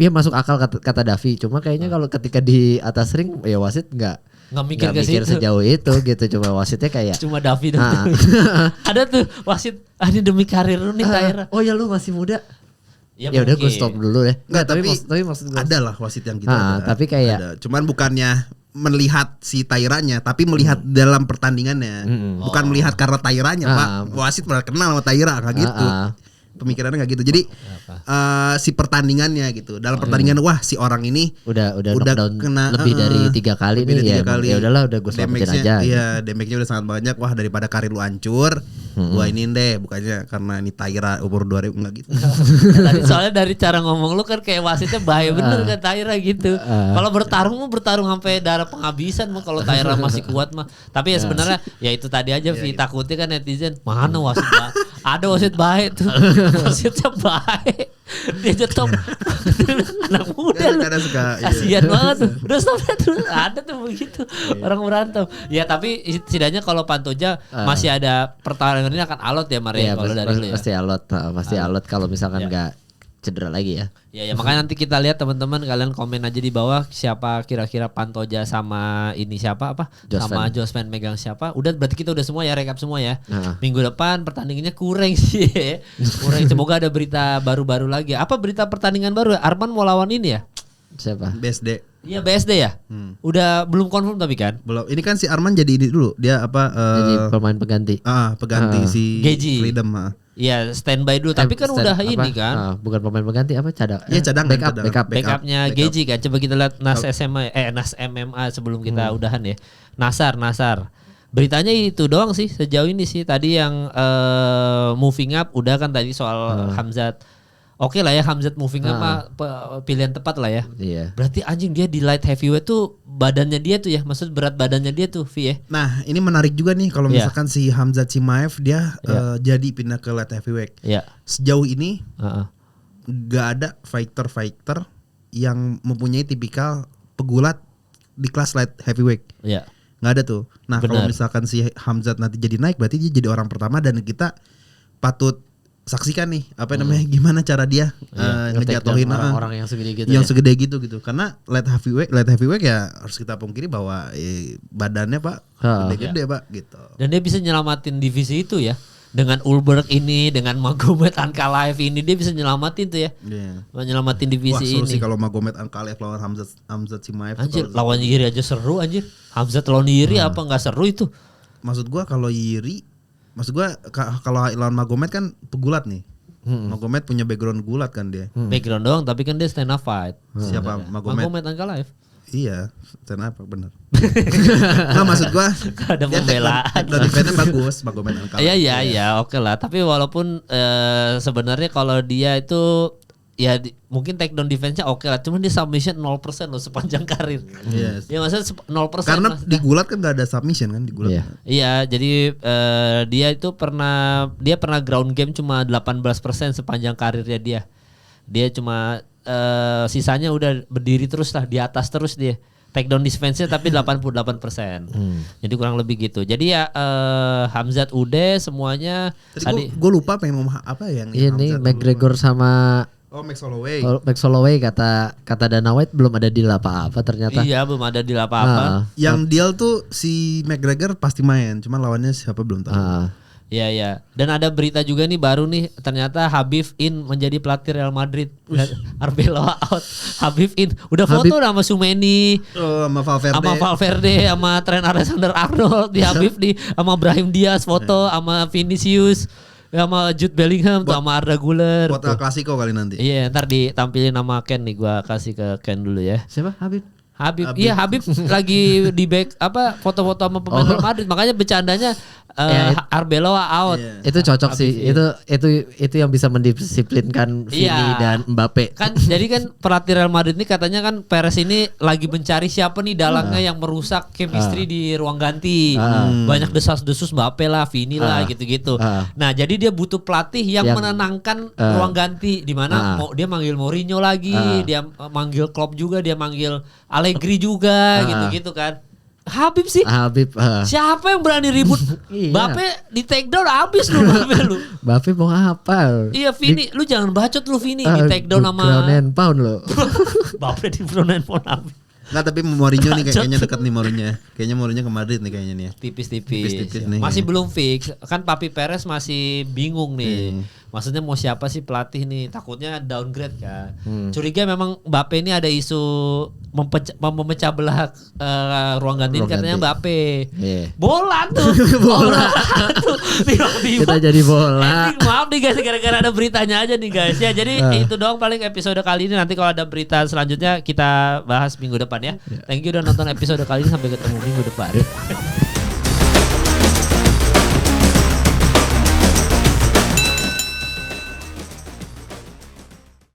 ya masuk akal kata Davi. Cuma kayaknya kalau ketika di atas ring ya wasit nggak mikir sejauh itu gitu. Cuma wasitnya kayak cuma Davi dong. Ada tuh wasit ini demi karir lu nih Taira. Oh ya lu masih muda. Ya udah gue stop dulu deh. Tapi maksud gue ada lah wasit yang gitu. Tapi kayak ada. Cuman bukannya melihat si Tairanya, tapi melihat dalam pertandingannya. Bukan melihat karena Tairanya, Pak. Wasit pernah kenal sama Taira kayak gitu. Pemikirannya nggak gitu. Jadi si pertandingannya gitu. Dalam pertandingan wah si orang ini udah kena lebih dari 3 kali nih ya. Ya udahlah udah gue selamatin aja. Iya, damage-nya udah sangat banyak. Wah, daripada karir lu hancur, gua ini deh bukannya karena ini Taira umur 2000 enggak gitu. Soalnya dari cara ngomong lu kan kayak wasitnya bahaya bener kan Taira gitu. Kalau bertarung sampai darah penghabisan mah, kalau Taira masih kuat mah. Tapi ya sebenarnya ya itu tadi aja takutnya kan netizen, mana wasit ada wasit baik tuh. Wasitnya baik. Dia tetap anak muda lu. Kasian banget tuh. Udah stop terus. Ada tuh begitu orang berantem. Ya tapi setidaknya kalau Pantoja masih ada pertarungan ini akan alot ya Maria kalau dari lu ya. Pasti alot kalau misalkan enggak cedera lagi ya. Ya makanya nanti kita lihat teman-teman, kalian komen aja di bawah siapa kira-kira Pantoja sama ini siapa sama Josvan megang siapa. Udah berarti kita udah semua ya, rekap semua ya. Minggu depan pertandingannya kurang sih. Kurang, semoga ada berita baru-baru lagi. Apa berita pertandingan baru? Arman mau lawan ini ya? Siapa? BSD. Iya BSD ya. Udah belum confirm tapi kan? Belum. Ini kan si Arman jadi ini dulu. Dia jadi pemain pengganti. Pengganti si Geji. Freedom. Iya standby dulu. Tapi kan udah ini kan. Bukan pemain pengganti cadang. Iya Backupnya Geji kan. Coba kita lihat Nas MMA sebelum kita udahan ya. Nasar. Beritanya itu doang sih sejauh ini sih. Tadi yang moving up udah kan tadi soal Hamzat. Oke lah ya, Hamzat moving up pilihan tepat lah ya. Iya. Berarti anjing dia di light heavyweight tuh badannya dia tuh ya, maksud berat badannya dia tuh Vi ya. Nah ini menarik juga nih kalau misalkan si Hamzat Chimaev dia jadi pindah ke light heavyweight. Iya. Sejauh ini nggak ada fighter yang mempunyai tipikal pegulat di kelas light heavyweight. Iya. Nggak ada tuh. Nah kalau Benar. misalkan si Hamzat nanti jadi naik, berarti dia jadi orang pertama dan kita patut saksikan nih apa namanya gimana cara dia ngejatuhin orang-orang yang segede gitu. yang segede gitu. Karena light heavyweight ya harus kita pungkiri bahwa badannya Pak gede-gede Pak gitu. Dan dia bisa nyelamatin divisi itu ya. Dengan Ulberg ini, dengan Magomed Ankalaev ini dia bisa nyelamatin tuh ya. Nyelamatin divisi seru ini. sih kalau Magomed Ankalaev lawan Hamzat Chimaev. Anjir, lawan Yiri aja seru anjir. Hamzat lawan Yiri apa nggak seru itu? Maksud gua kalau Yiri, kalau lawan Magomed kan pegulat nih. Magomed punya background gulat kan dia. Background doang tapi kan dia stand up fight. Siapa Magomed Ankalaev. Iya, stand up benar. Nah, maksud gua ada pembelaan. Dan defense-nya bagus, Magomed Ankalaev. Iya, oke lah. Tapi walaupun sebenarnya kalau dia itu ya mungkin takedown defense-nya oke lah. Cuman dia submission 0% loh sepanjang karir. Yes. Ya maksudnya 0%. Karena di gulat kan gak ada submission kan di gulat. Iya, jadi dia itu pernah ground game cuma 18% sepanjang karirnya dia. Dia cuma sisanya udah berdiri terus lah di atas terus dia. Takedown defense-nya tapi 88%. Jadi kurang lebih gitu. Jadi ya Hamzat udah semuanya. Tadi gue lupa pengen ngomong apa yang ini McGregor sama Max Holloway. Max Holloway kata Dana White belum ada deal apa-apa ternyata. Iya, belum ada deal apa-apa. Yang deal tuh si McGregor pasti main, cuman lawannya siapa belum tahu. Iya. Dan ada berita juga nih baru nih, ternyata Khabib in menjadi pelatih Real Madrid. Arbeloa out. Khabib in. Udah foto sama Sumeni, sama Valverde, sama Trent Alexander-Arnold, di Khabib di sama Brahim Diaz foto, sama Vinicius, sama Jude Bellingham, tuh sama Arda Güler. Foto klasiko kali nanti. Iya, ntar ditampilin sama Ken nih, gua kasih ke Ken dulu ya. Siapa? Khabib. Iya Khabib lagi di back foto-foto sama pemain Real Madrid, makanya bercandanya Arbeloa out. Itu cocok sih. Itu yang bisa mendisiplinkan Vini dan Mbappe. Kan jadi kan pelatih Real Madrid ini katanya kan Perez ini lagi mencari siapa nih dalangnya yang merusak chemistry di ruang ganti. Banyak desas-desus Mbappe lah, Vini lah gitu-gitu. Nah, jadi dia butuh pelatih yang menenangkan ruang ganti, di mana dia manggil Mourinho lagi, dia manggil Klopp juga, dia manggil Allegri juga gitu-gitu kan. Habib sih. Siapa yang berani ribut? Mbappe di take down habis lu Mbappe lu. Mbappe mau apa? Iya Vini, lu jangan bacot lu Vini di take down sama ground and pound lo. Mbappe di ground and pound habis. Nggak, tapi Mourinho nih kayaknya dekat nih Mourinho. Kayaknya Mourinho ke Madrid nih kayaknya nih. Tipis-tipis nih. Masih belum fix. Kan Papi Perez masih bingung nih. Maksudnya mau siapa sih pelatih nih? Takutnya downgrade kan. Curiga memang Mbappe ini ada isu memecah belah ruang ganti katanya Mbappe. Bola tuh. Tiba-tiba. Kita jadi bola. Maaf nih guys, gara-gara ada beritanya aja nih guys. Ya jadi itu doang paling episode kali ini. Nanti kalau ada berita selanjutnya kita bahas minggu depan ya. Thank you udah nonton episode kali ini, sampai ketemu minggu depan.